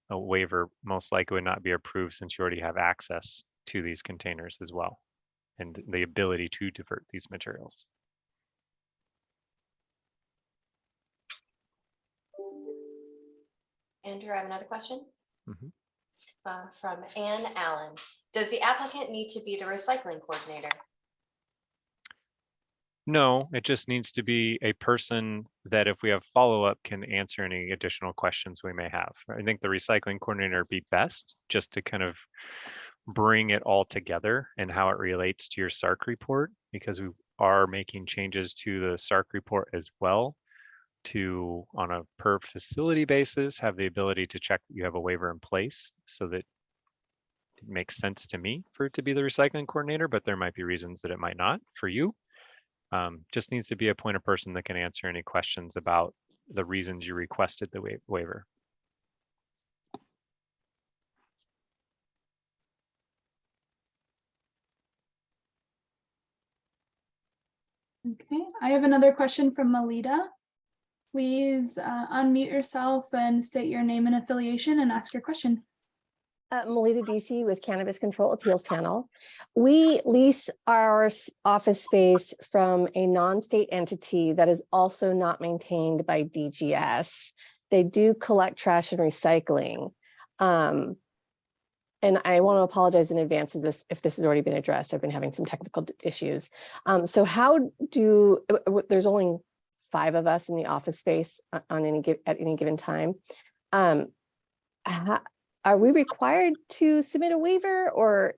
a waiver most likely would not be approved since you already have access to these containers as well, and the ability to divert these materials. Andrew, I have another question. Mhm. From Ann Allen. Does the applicant need to be the recycling coordinator? No, it just needs to be a person that if we have follow-up can answer any additional questions we may have. I think the recycling coordinator would be best just to kind of bring it all together and how it relates to your SARC report, because we are making changes to the SARC report as well to, on a per facility basis, have the ability to check that you have a waiver in place so that it makes sense to me for it to be the recycling coordinator, but there might be reasons that it might not for you. Just needs to be a point of person that can answer any questions about the reasons you requested the waiver. Okay, I have another question from Melita. Please unmute yourself and state your name and affiliation and ask your question. Melita DC with Cannabis Control Appeals Panel. We lease our office space from a non-state entity that is also not maintained by DGS. They do collect trash and recycling. And I want to apologize in advance if this has already been addressed. I've been having some technical issues. So how do, there's only 5 of us in the office space at any given time. Are we required to submit a waiver, or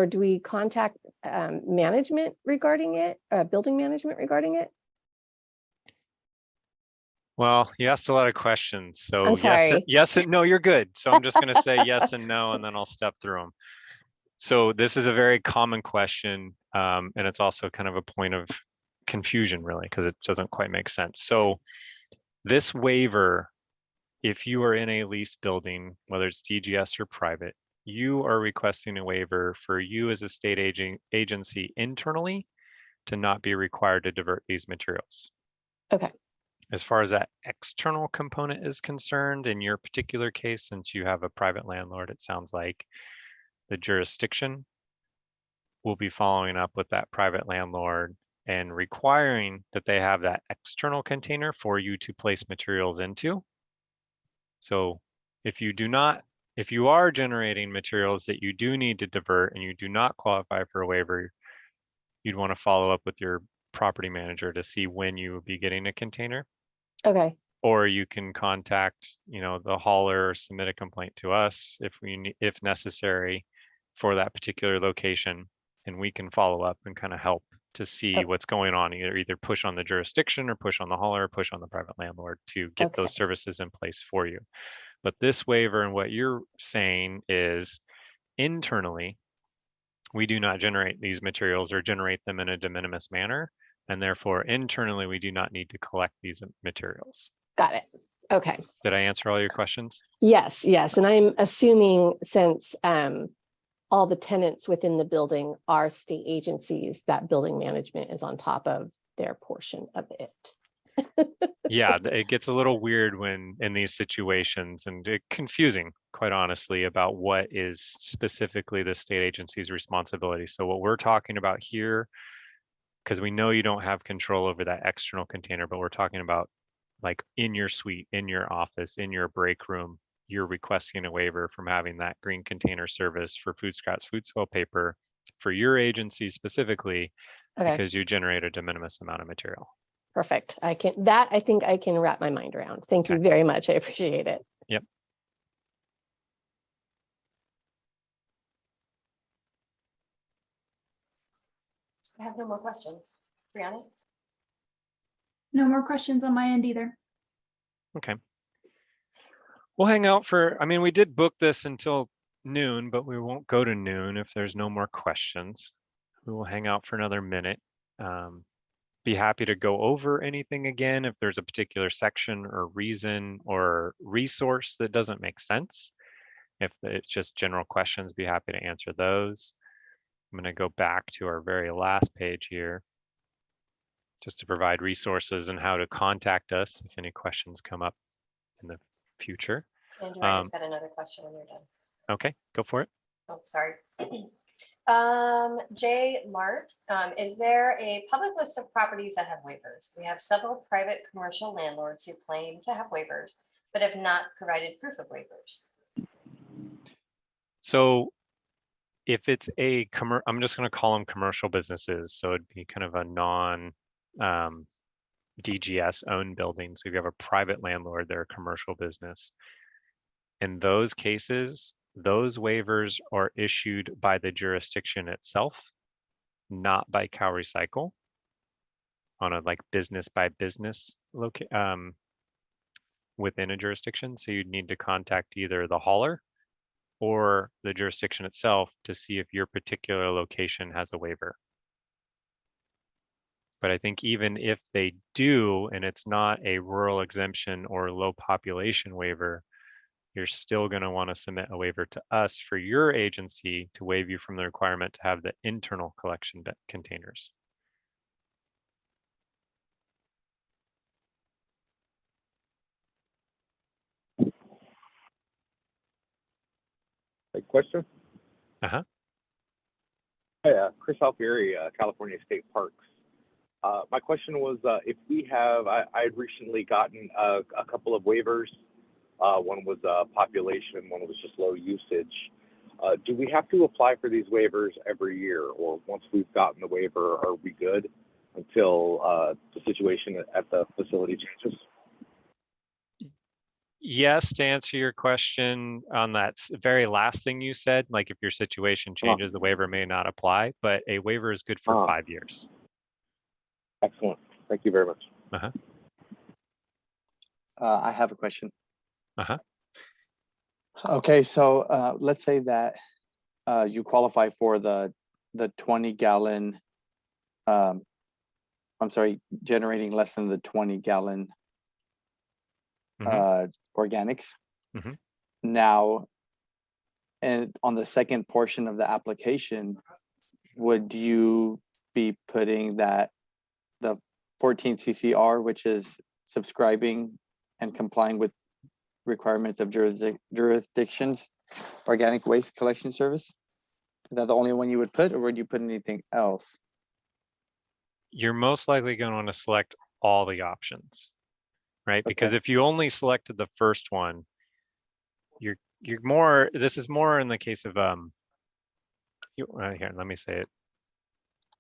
do we contact management regarding it, building management regarding it? Well, you asked a lot of questions. So I'm sorry. yes and no, you're good. So I'm just going to say yes and no, and then I'll step through them. So this is a very common question. And it's also kind of a point of confusion, really, because it doesn't quite make sense. So this waiver, if you are in a leased building, whether it's DGS or private, you are requesting a waiver for you as a state agency internally to not be required to divert these materials. Okay. As far as that external component is concerned, in your particular case, since you have a private landlord, it sounds like the jurisdiction will be following up with that private landlord and requiring that they have that external container for you to place materials into. So if you are generating materials that you do need to divert and you do not qualify for a waiver, you'd want to follow up with your property manager to see when you will be getting a container. Okay, Or you can contact, the hauler, or submit a complaint to us if necessary for that particular location, and we can follow up and kind of help to see Oh. what's going on, either push on the jurisdiction or push on the hauler, or push on the private landlord to get Okay. those services in place for you. But this waiver and what you're saying is internally, we do not generate these materials or generate them in a de minimis manner. And therefore, internally, we do not need to collect these materials. Got it. Okay. Did I answer all your questions? Yes, yes. And I'm assuming since all the tenants within the building are state agencies, that building management is on top of their portion of it. Yeah, it gets a little weird when in these situations, and confusing, quite honestly, about what is specifically the state agency's responsibility. So what we're talking about here, because we know you don't have control over that external container, but we're talking about like in your suite, in your office, in your break room, you're requesting a waiver from having that green container service for food scraps, food spoil paper for your agency specifically, Okay, because you generate a de minimis amount of material. perfect. I think I can wrap my mind around. Thank you Okay. very much. I appreciate it. Yep. I have no more questions. Brianna? No more questions on my end either. Okay. We'll hang out we did book this until noon, but we won't go to noon if there's no more questions. We will hang out for another minute. Be happy to go over anything again if there's a particular section or reason or resource that doesn't make sense. If it's just general questions, be happy to answer those. I'm going to go back to our very last page here just to provide resources and how to contact us if any questions come up in the future. Andrew, I just got another question when you're done. Okay, go for it. Oh, sorry. Jay Mart, is there a public list of properties that have waivers? We have several private commercial landlords who claim to have waivers, but have not provided proof of waivers. So if it's I'm just going to call them commercial businesses. So it'd be kind of a non DGS owned building. So if you have a private landlord, they're a commercial business. In those cases, those waivers are issued by the jurisdiction itself, not by CalRecycle on a business by business within a jurisdiction. So you'd need to contact either the hauler or the jurisdiction itself to see if your particular location has a waiver. But I think even if they do, and it's not a rural exemption or low population waiver, you're still going to want to submit a waiver to us for your agency to waive you from the requirement to have the internal collection containers. A question? Uh-huh. Hi, Chris Alfieri, California State Parks. My question was, if we have, I had recently gotten a couple of waivers. One was population, one was just low usage. Do we have to apply for these waivers every year, or once we've gotten the waiver, are we good until the situation at the facility changes? Yes, to answer your question on that very last thing you said, like if your situation changes, the waiver may not apply, but a waiver is good for 5 years. Excellent. Thank you very much. Uh-huh. I have a question. Uh-huh. Okay, so let's say that you qualify for the 20-gallon, generating less than the 20-gallon organics. Mhm. Now, and on the second portion of the application, would you be putting that the 14 CCR, which is subscribing and complying with requirements of jurisdictions, organic waste collection service? Is that the only one you would put, or would you put anything else? You're most likely going to want to select all the options, right? Because Okay. if you only selected the first one, you're more, this is more in the case of, here, let me say it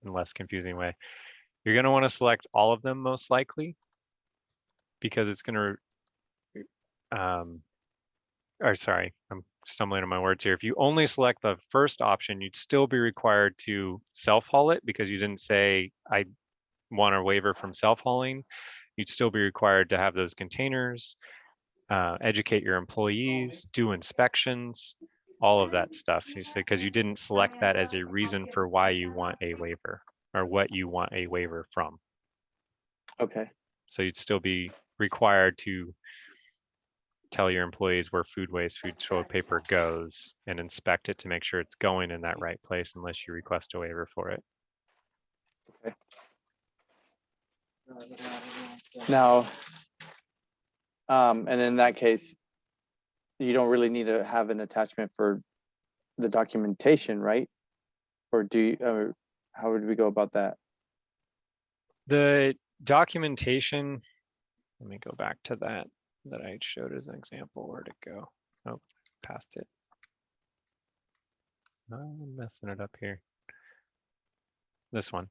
in a less confusing way. You're going to want to select all of them most likely, because it's going to, or sorry, I'm stumbling on my words here. If you only select the first option, you'd still be required to self-haul it because you didn't say I want a waiver from self-hauling. You'd still be required to have those containers, educate your employees, do inspections, all of that stuff. You say, because you didn't select that as a reason for why you want a waiver or what you want a waiver from. Okay. So you'd still be required to tell your employees where food waste, food toilet paper goes and inspect it to make sure it's going in that right place unless you request a waiver for it. Now, and in that case, you don't really need to have an attachment for the documentation, right? Or do you, or how would we go about that? The documentation, let me go back to that I showed as an example. Where'd it go? Oh, past it. I'm messing it up here. This one.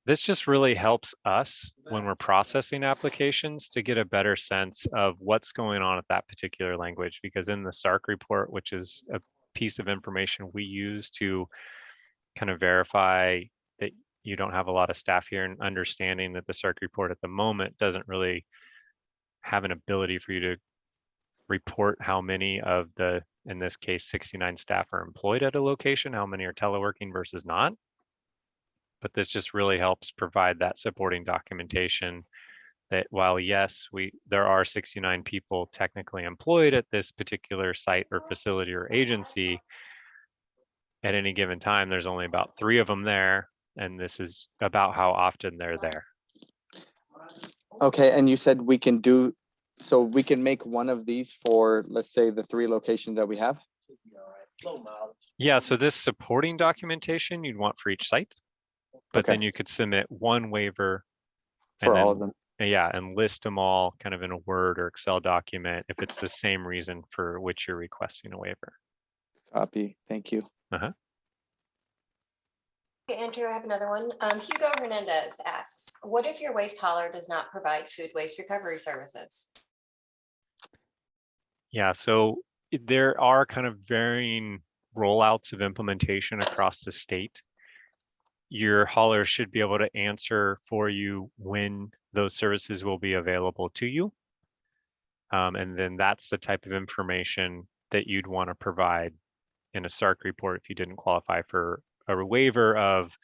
This just really helps us when we're processing applications to get a better sense of what's going on at that particular language, because in the SARC report, which is a piece of information we use to kind of verify that you don't have a lot of staff here, and understanding that the SARC report at the moment doesn't really have an ability for you to report how many of the, in this case, 69 staff are employed at a location, how many are teleworking versus not. But this just really helps provide that supporting documentation that while yes, there are 69 people technically employed at this particular site or facility or agency, at any given time, there's only about 3 of them there. And this is about how often they're there. Okay, and you said we can do, so we can make one of these for, let's say, the 3 locations that we have? Yeah, so this supporting documentation you'd want for each site, but Okay. then you could submit one waiver For and all then, of them. yeah, and list them all kind of in a Word or Excel document if it's the same reason for which you're requesting a waiver. Copy, thank you. Uh-huh. Okay, Andrew, I have another one. Hugo Hernandez asks, what if your waste hauler does not provide food waste recovery services? Yeah, so there are kind of varying rollouts of implementation across the state. Your hauler should be able to answer for you when those services will be available to you. And then that's the type of information that you'd want to provide in a SARC report if you didn't qualify for a waiver of,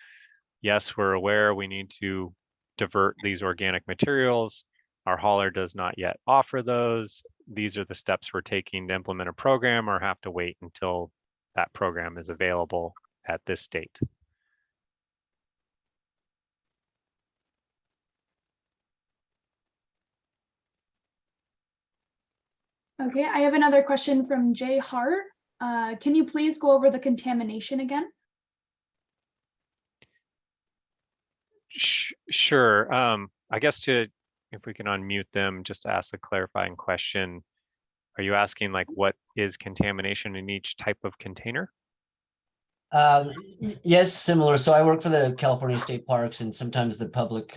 yes, we're aware we need to divert these organic materials. Our hauler does not yet offer those. These are the steps we're taking to implement a program, or have to wait until that program is available at this date. Okay, I have another question from Jay Hart. Can you please go over the contamination again? Sure. I guess if we can unmute them, just to ask a clarifying question. Are you asking like what is contamination in each type of container? Yes, similar. So I work for the California State Parks, and sometimes the public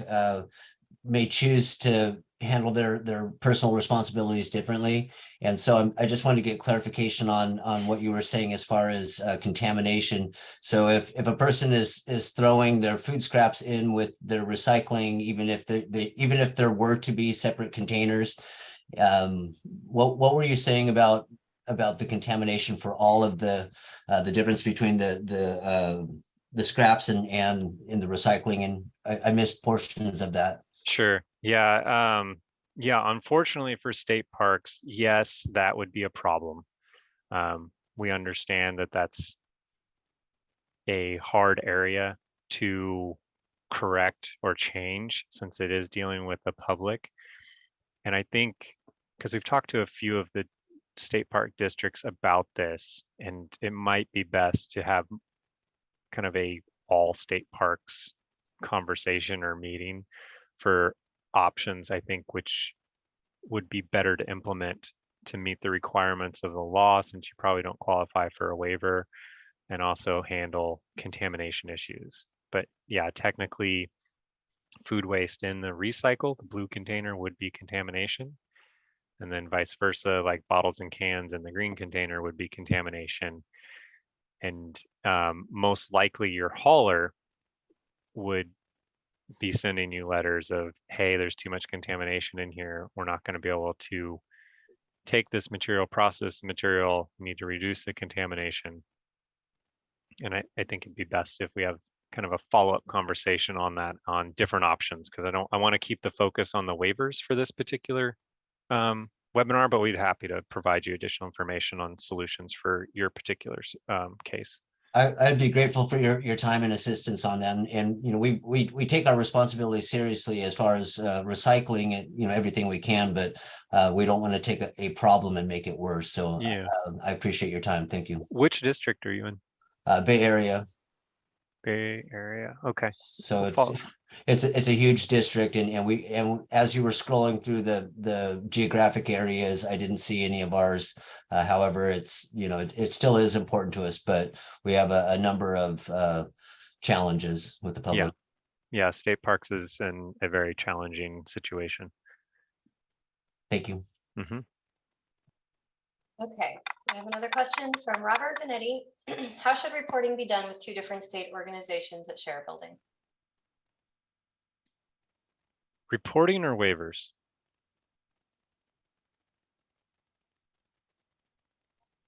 may choose to handle their personal responsibilities differently. And so I just wanted to get clarification on what you were saying as far as contamination. So if a person is throwing their food scraps in with their recycling, even if there were to be separate containers, what were you saying about the contamination for all of the difference between the scraps and in the recycling? And I missed portions of that. Sure. Yeah. Yeah. Unfortunately for state parks, yes, that would be a problem. We understand that that's a hard area to correct or change since it is dealing with the public. And I think because we've talked to a few of the state park districts about this, and it might be best to have kind of a all state parks conversation or meeting for options, I think, which would be better to implement to meet the requirements of the law, since you probably don't qualify for a waiver, and also handle contamination issues. But yeah, technically food waste in the recycle, the blue container would be contamination. And then vice versa, like bottles and cans in the green container would be contamination. And most likely your hauler would be sending you letters of, hey, there's too much contamination in here. We're not going to be able to take this material, process the material, need to reduce the contamination. And I think it'd be best if we have kind of a follow-up conversation on that, on different options, because I want to keep the focus on the waivers for this particular webinar, but we'd happy to provide you additional information on solutions for your particular case. I'd be grateful for your time and assistance on that. And you know, we take our responsibility seriously as far as recycling it, you know, everything we can, but we don't want to take a problem and make it worse. So Yeah. I appreciate your time. Thank you. Which district are you in? Bay Area. Bay Area. Okay. So We'll it's a huge district, and as you were scrolling through the geographic areas, I didn't see any of ours. However, it's, you know, it still is important to us, but we have a number of challenges with the public. Yeah, state parks is in a very challenging situation. Thank you. Mm-hmm. Okay, we have another question from Robert Benetti. How should reporting be done with two different state organizations that share a building? Reporting or waivers?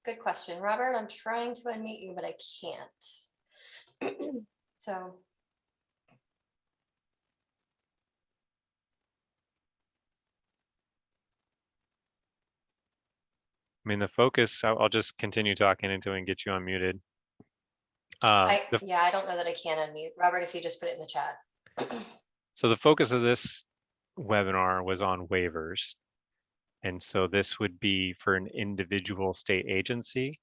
Good question, Robert. I'm trying to unmute you, but I can't. So. I mean, the focus, I'll just continue talking until we can get you unmuted. Yeah, I don't know that I can unmute. Robert, if you just put it in the chat. So the focus of this webinar was on waivers. And so this would be for an individual state agency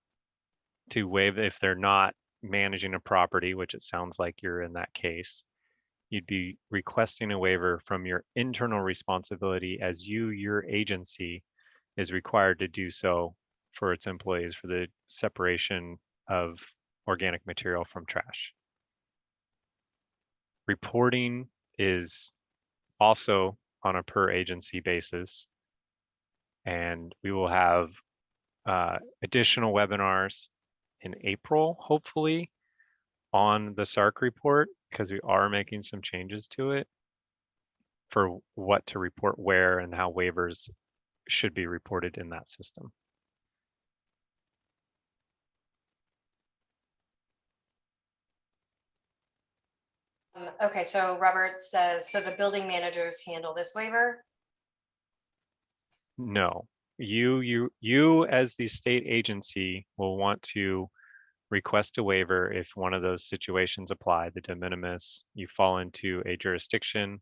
to waive if they're not managing a property, which it sounds like you're in that case. You'd be requesting a waiver from your internal responsibility as your agency is required to do so for its employees for the separation of organic material from trash. Reporting is also on a per agency basis. And we will have additional webinars in April, hopefully, on the SARC report, because we are making some changes to it for what to report where and how waivers should be reported in that system. Okay, so Robert says, so the building managers handle this waiver? No, you as the state agency will want to request a waiver if one of those situations apply, the de minimis, you fall into a jurisdiction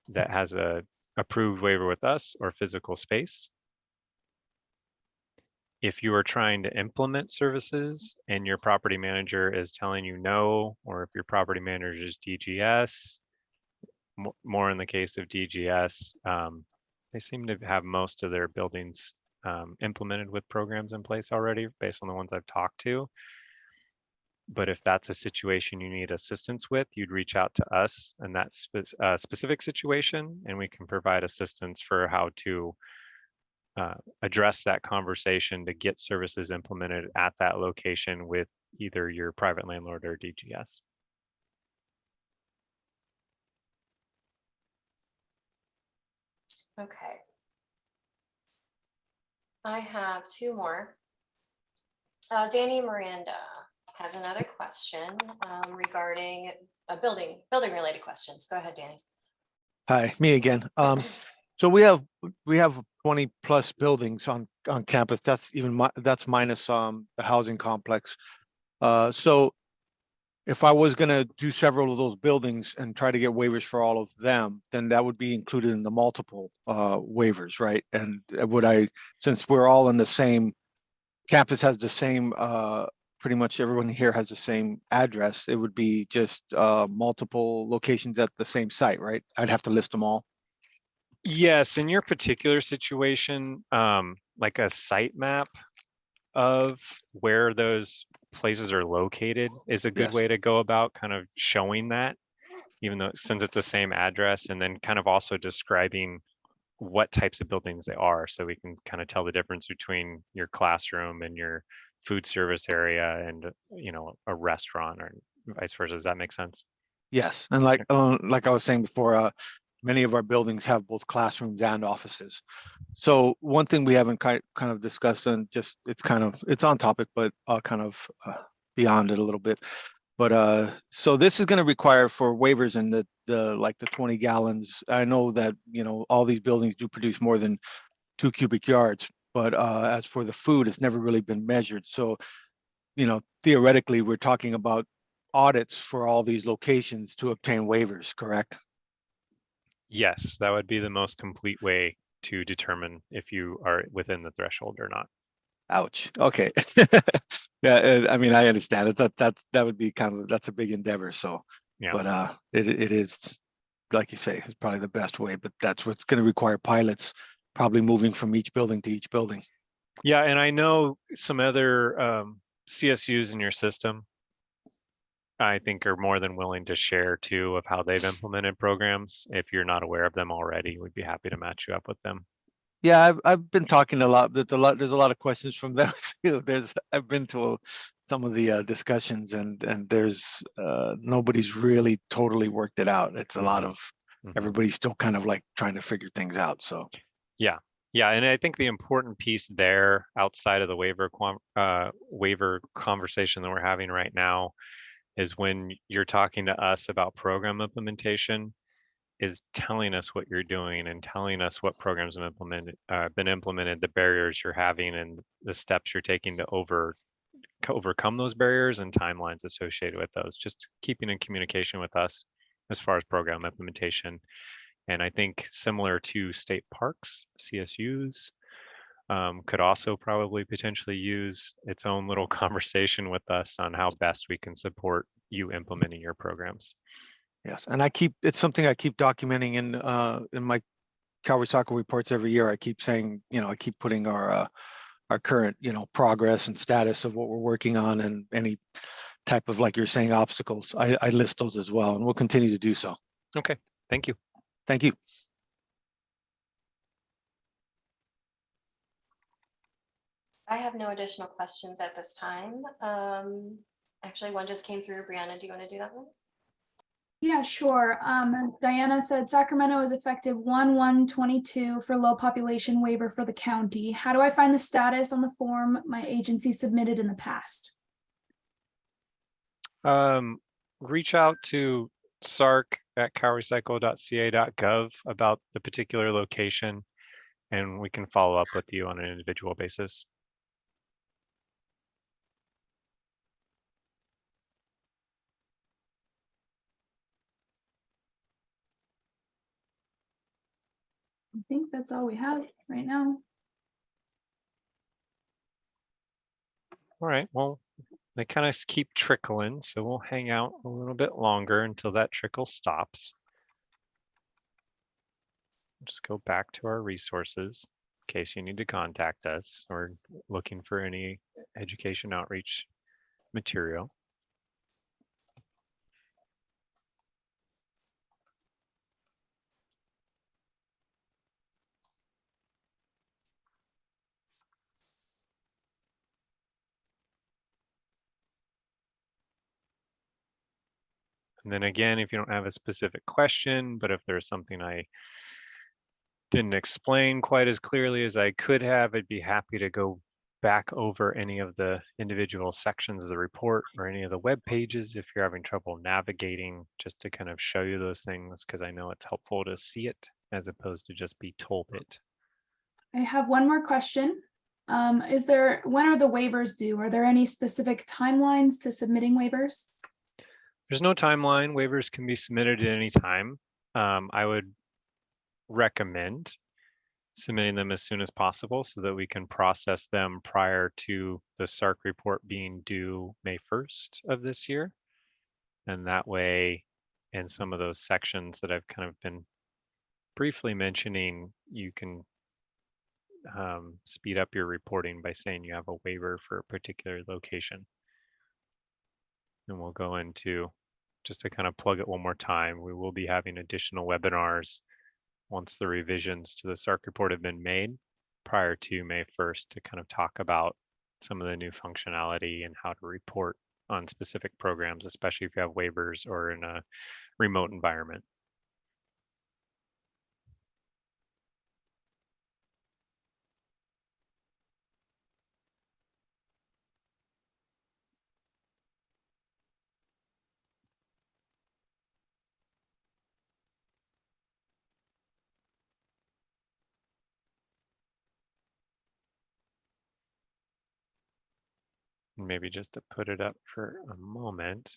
that has a approved waiver with us or physical space. If you are trying to implement services and your property manager is telling you no, or if your property manager is DGS, more in the case of DGS, they seem to have most of their buildings implemented with programs in place already based on the ones I've talked to. But if that's a situation you need assistance with, you'd reach out to us in that specific situation, and we can provide assistance for how to address that conversation to get services implemented at that location with either your private landlord or DGS. Okay. I have two more. Danny Miranda has another question regarding building related questions. Go ahead, Danny. Hi, me again. So we have 20 plus buildings on campus. That's that's minus the housing complex. So if I was going to do several of those buildings and try to get waivers for all of them, then that would be included in the multiple waivers, right? And since we're all in the same campus, has the same, pretty much everyone here has the same address, it would be just multiple locations at the same site, right? I'd have to list them all. Yes, in your particular situation, like a site map of where those places are located is a good Yes. way to go about kind of showing that. even though since it's the same address, and then kind of also describing what types of buildings they are, so we can kind of tell the difference between your classroom and your food service area and, you know, a restaurant or vice versa. Does that make sense? Yes, and like I was saying before, many of our buildings have both classrooms and offices. So one thing we haven't kind of discussed, and just it's on topic, but kind of beyond it a little bit. But so this is going to require for waivers in the like the 20 gallons. I know that, you know, all these buildings do produce more than 2 cubic yards, but as for the food, it's never really been measured. So, you know, theoretically, we're talking about audits for all these locations to obtain waivers, correct? Yes, that would be the most complete way to determine if you are within the threshold or not. Ouch. Okay. Yeah, I mean, I understand it. That would be that's a big endeavor. So, Yeah. but it is, like you say, it's probably the best way. But that's what's going to require pilots, probably moving from each building to each building. Yeah, and I know some other CSUs in your system, I think, are more than willing to share too of how they've implemented programs. If you're not aware of them already, we'd be happy to match you up with them. Yeah, I've been talking a lot. There's a lot of questions from them too. I've been to some of the discussions, and there's nobody's really totally worked it out. It's a lot of everybody's still kind of like trying to figure things out. So yeah, and I think the important piece there, outside of the waiver conversation that we're having right now, is when you're talking to us about program implementation, is telling us what you're doing and telling us what programs have been implemented, the barriers you're having, and the steps you're taking to overcome those barriers and timelines associated with those. Just keeping in communication with us as far as program implementation. And I think similar to state parks, CSUs could also probably potentially use its own little conversation with us on how best we can support you implementing your programs. yes, and it's something I keep documenting in my CalRecycle reports every year. I keep saying, you know, I keep putting our current, you know, progress and status of what we're working on, and any type of, like you're saying, obstacles. I list those as well, and we'll continue to do so. Okay, thank you. Thank you. I have no additional questions at this time. Actually, one just came through. Brianna, do you want to do that one? Yeah, sure. Diana said Sacramento is effective 1/1/22 for low population waiver for the county. How do I find the status on the form my agency submitted in the past? Reach out to sarc@calrecycle.ca.gov about the particular location, and we can follow up with you on an individual basis. I think that's all we have right now. All right, well, they kind of keep trickling, so we'll hang out a little bit longer until that trickle stops. Just go back to our resources in case you need to contact us or looking for any education outreach material. And then again, if you don't have a specific question, but if there's something I didn't explain quite as clearly as I could have, I'd be happy to go back over any of the individual sections of the report or any of the web pages if you're having trouble navigating, just to kind of show you those things, because I know it's helpful to see it as opposed to just be told it. I have one more question. When are the waivers due? Are there any specific timelines to submitting waivers? There's no timeline. Waivers can be submitted at any time. I would recommend submitting them as soon as possible so that we can process them prior to the SARC report being due May 1st of this year. And that way, in some of those sections that I've kind of been briefly mentioning, you can speed up your reporting by saying you have a waiver for a particular location. And we'll go into just to kind of plug it one more time, we will be having additional webinars once the revisions to the SARC report have been made prior to May 1st to kind of talk about some of the new functionality and how to report on specific programs, especially if you have waivers or in a remote environment. Maybe just to put it up for a moment.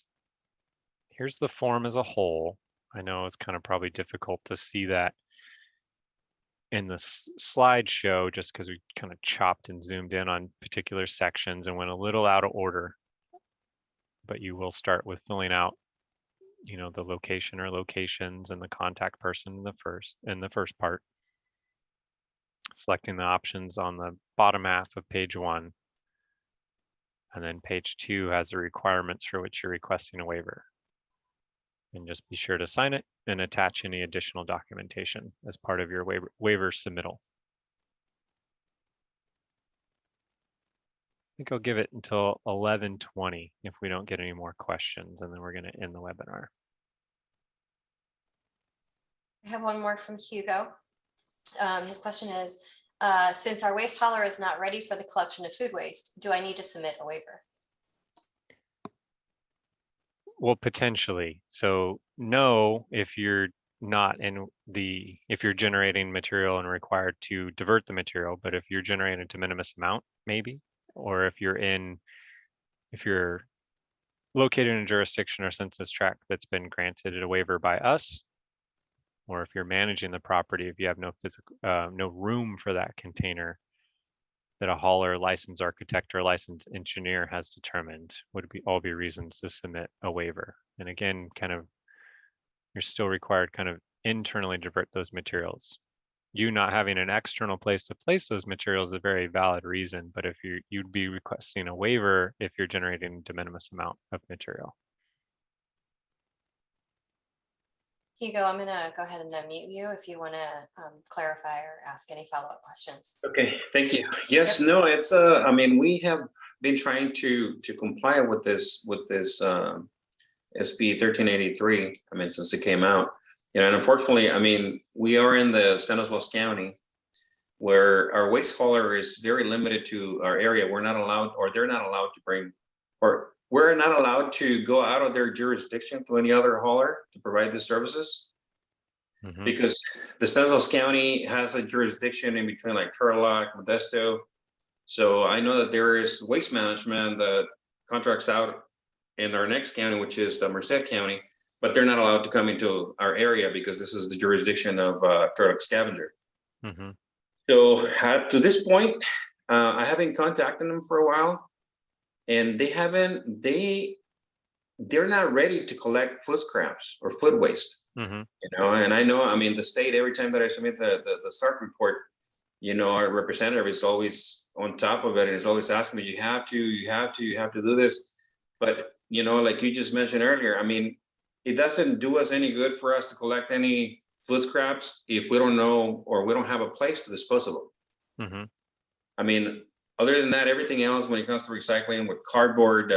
Here's the form as a whole. I know it's kind of probably difficult to see that in the slideshow just because we kind of chopped and zoomed in on particular sections and went a little out of order. But you will start with filling out, you know, the location or locations and the contact person in the first part. Selecting the options on the bottom half of page 1. And then page 2 has the requirements for which you're requesting a waiver. And just be sure to sign it and attach any additional documentation as part of your waiver submittal. I think I'll give it until 11:20 if we don't get any more questions, and then we're going to end the webinar. I have one more from Hugo. His question is, since our waste hauler is not ready for the collection of food waste, do I need to submit a waiver? Well, potentially. So no, if you're not if you're generating material and required to divert the material, but if you're generating a de minimis amount, maybe, or if you're located in a jurisdiction or census tract that's been granted a waiver by us, or if you're managing the property, if you have no room for that container that a hauler, licensed architect, or licensed engineer has determined would all be reasons to submit a waiver. And again, kind of, you're still required kind of internally divert those materials. You not having an external place to place those materials is a very valid reason, but if you'd be requesting a waiver if you're generating a de minimis amount of material. Hugo, I'm gonna go ahead and unmute you if you want to clarify or ask any follow-up questions. Okay, thank you. Yes, no, it's I mean, we have been trying to comply with this SB 1383. I mean, since it came out, you know, and unfortunately, I mean, we are in the San Luis County, where our waste hauler is very limited to our area. We're not allowed, or they're not allowed to bring, or we're not allowed to go out of their jurisdiction to any other hauler to provide the services. Because the San Luis County has a jurisdiction in between like Turlock, Modesto. So I know that there is waste management that contracts out in our next county, which is the Merced County, but they're not allowed to come into our area because this is the jurisdiction of Turlock Scavenger. So to this point, I have been contacting them for a while, and they're not ready to collect food scraps or food waste. You know, and I know, I mean, the state, every time that I submit the SARC report, you know, our representative is always on top of it and is always asking me, you have to do this. But, you know, like you just mentioned earlier, I mean, it doesn't do us any good for us to collect any food scraps if we don't know, or we don't have a place to dispose of them. I mean, other than that, everything else when it comes to recycling with cardboard,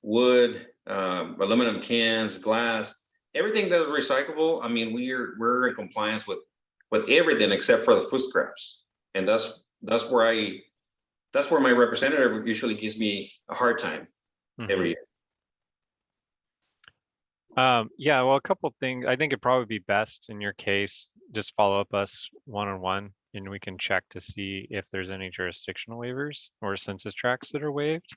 wood, aluminum cans, glass, everything that is recyclable. I mean, we're in compliance with everything except for the food scraps, and that's where my representative usually gives me a hard time every year. Yeah, well, a couple of things. I think it'd probably be best in your case, just follow up us one-on-one, and we can check to see if there's any jurisdictional waivers or census tracts that are waived.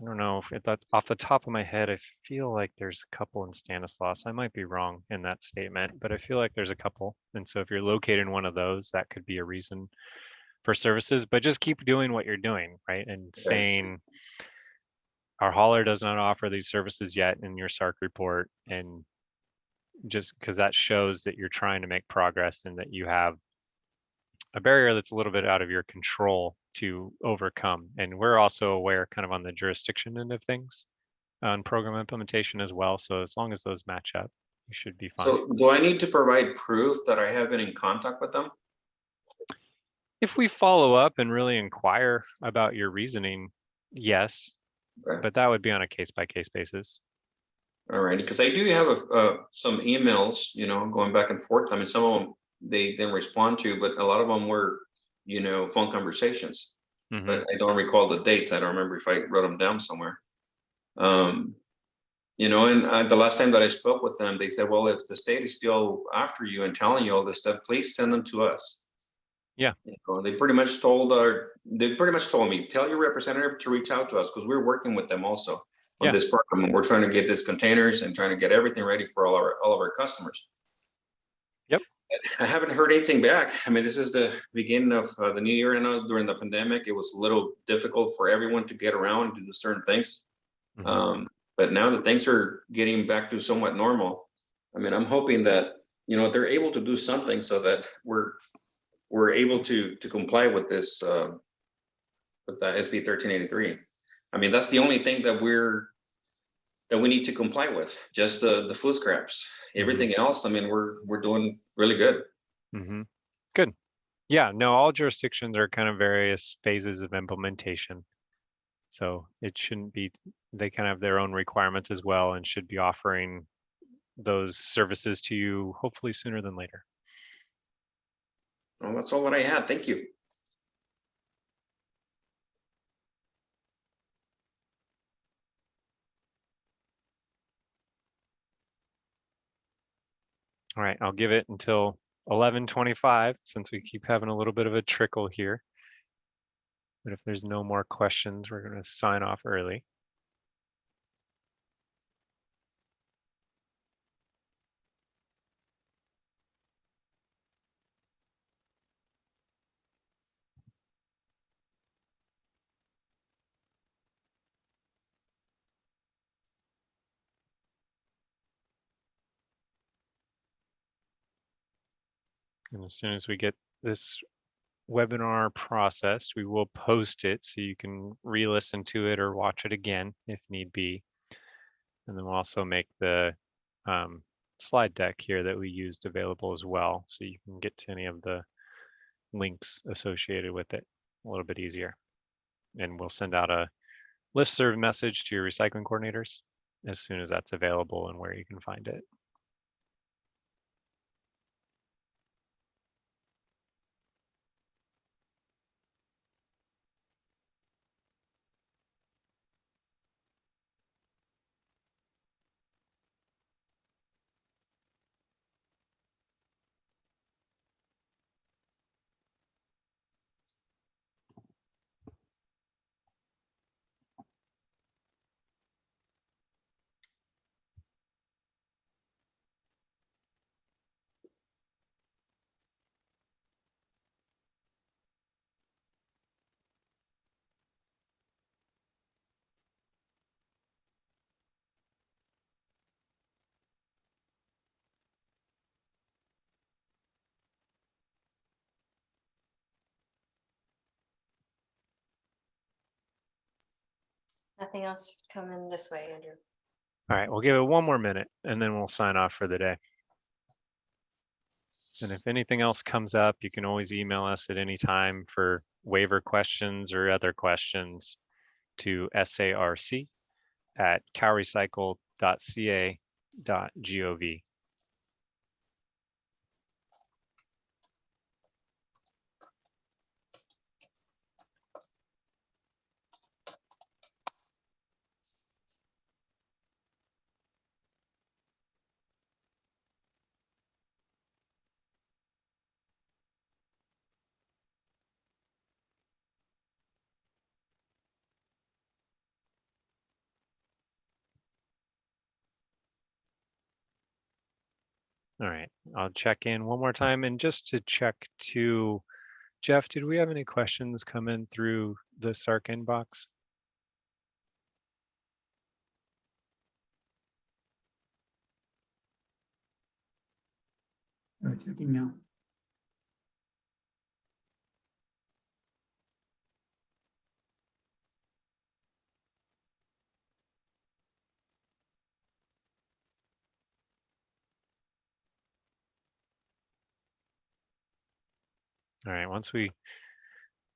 I don't know if off the top of my head, I feel like there's a couple in Stanislaus. I might be wrong in that statement, but I feel like there's a couple. And so if you're located in one of those, that could be a reason for services, but just keep doing what you're doing, right? And saying our hauler does not offer these services yet in your SARC report. And just because that shows that you're trying to make progress and that you have a barrier that's a little bit out of your control to overcome. And we're also aware kind of on the jurisdiction end of things on program implementation as well. So as long as those match up, you should be fine. So do I need to provide proof that I have been in contact with them? If we follow up and really inquire about your reasoning, yes, Okay. but that would be on a case-by-case basis. All right, because I do have some emails, you know, going back and forth. I mean, some of them they didn't respond to, but a lot of them were, you know, phone conversations. Mhm. But I don't recall the dates. I don't remember if I wrote them down somewhere. You know, and the last time that I spoke with them, they said, well, if the state is still after you and telling you all this stuff, please send them to us. Yeah. You know, they pretty much told me, tell your representative to reach out to us because we're working with them also on Yeah. this program. And we're trying to get this containers and trying to get everything ready for all of our customers. Yep. I haven't heard anything back. I mean, this is the beginning of the new year. I know during the pandemic, it was a little difficult for everyone to get around and do certain things. Mhm. But now that things are getting back to somewhat normal, I mean, I'm hoping that, you know, they're able to do something so that we're able to comply with this with the SB 1383. I mean, that's the only thing that we need to comply with, just the food scraps. Everything else, I mean, we're doing really good. Mhm. Good. Yeah, no, all jurisdictions are kind of various phases of implementation. So it shouldn't be, they kind of have their own requirements as well and should be offering those services to you hopefully sooner than later. Well, that's all what I had. Thank you. All right, I'll give it until 11:25 since we keep having a little bit of a trickle here. But if there's no more questions, we're going to sign off early. And as soon as we get this webinar processed, we will post it so you can re-listen to it or watch it again if need be. And then we'll also make the slide deck here that we used available as well, so you can get to any of the links associated with it a little bit easier. And we'll send out a listserv message to your recycling coordinators as soon as that's available and where you can find it. Nothing else coming this way, Andrew. All right, we'll give it one more minute and then we'll sign off for the day. And if anything else comes up, you can always email us at any time for waiver questions or other questions to sarc@calrecycle.ca.gov. All right, I'll check in one more time. And just to check to Jeff, did we have any questions come in through the SARC inbox? All right, checking now. All right, once we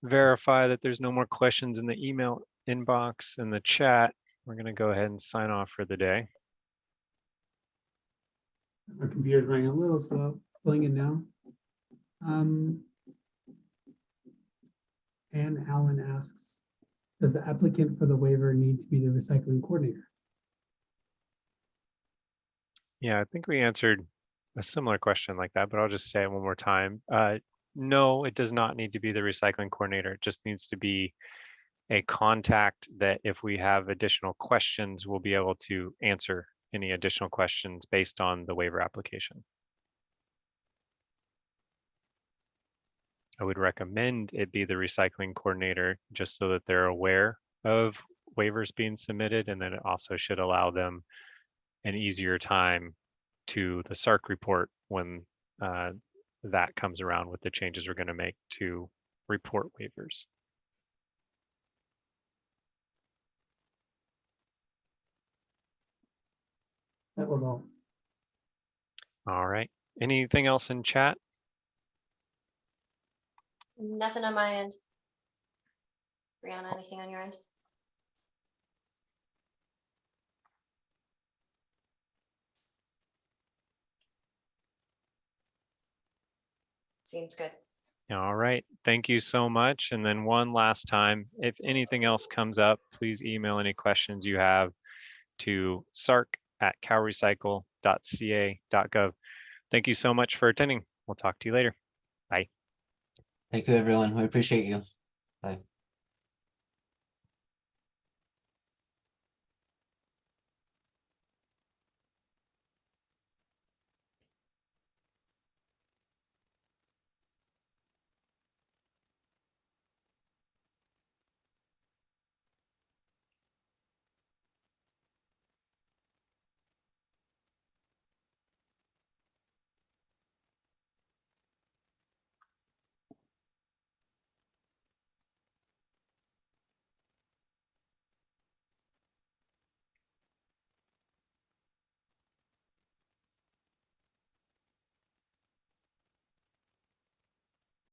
verify that there's no more questions in the email inbox and the chat, we're going to go ahead and sign off for the day. Our computer's running a little slow, pulling it down. And Alan asks, does the applicant for the waiver need to be the recycling coordinator? Yeah, I think we answered a similar question like that, but I'll just say it one more time. No, it does not need to be the recycling coordinator. It just needs to be a contact that if we have additional questions, we'll be able to answer any additional questions based on the waiver application. I would recommend it be the recycling coordinator just so that they're aware of waivers being submitted, and then it also should allow them an easier time to the SARC report when that comes around with the changes we're going to make to report waivers. That was all. All right. Anything else in chat? Nothing on my end. Brianna, anything on your end? Seems good. All right. Thank you so much. And then one last time, if anything else comes up, please email any questions you have to sarc@calrecycle.ca.gov. Thank you so much for attending. We'll talk to you later. Bye. Thank you, everyone. We appreciate you. Bye.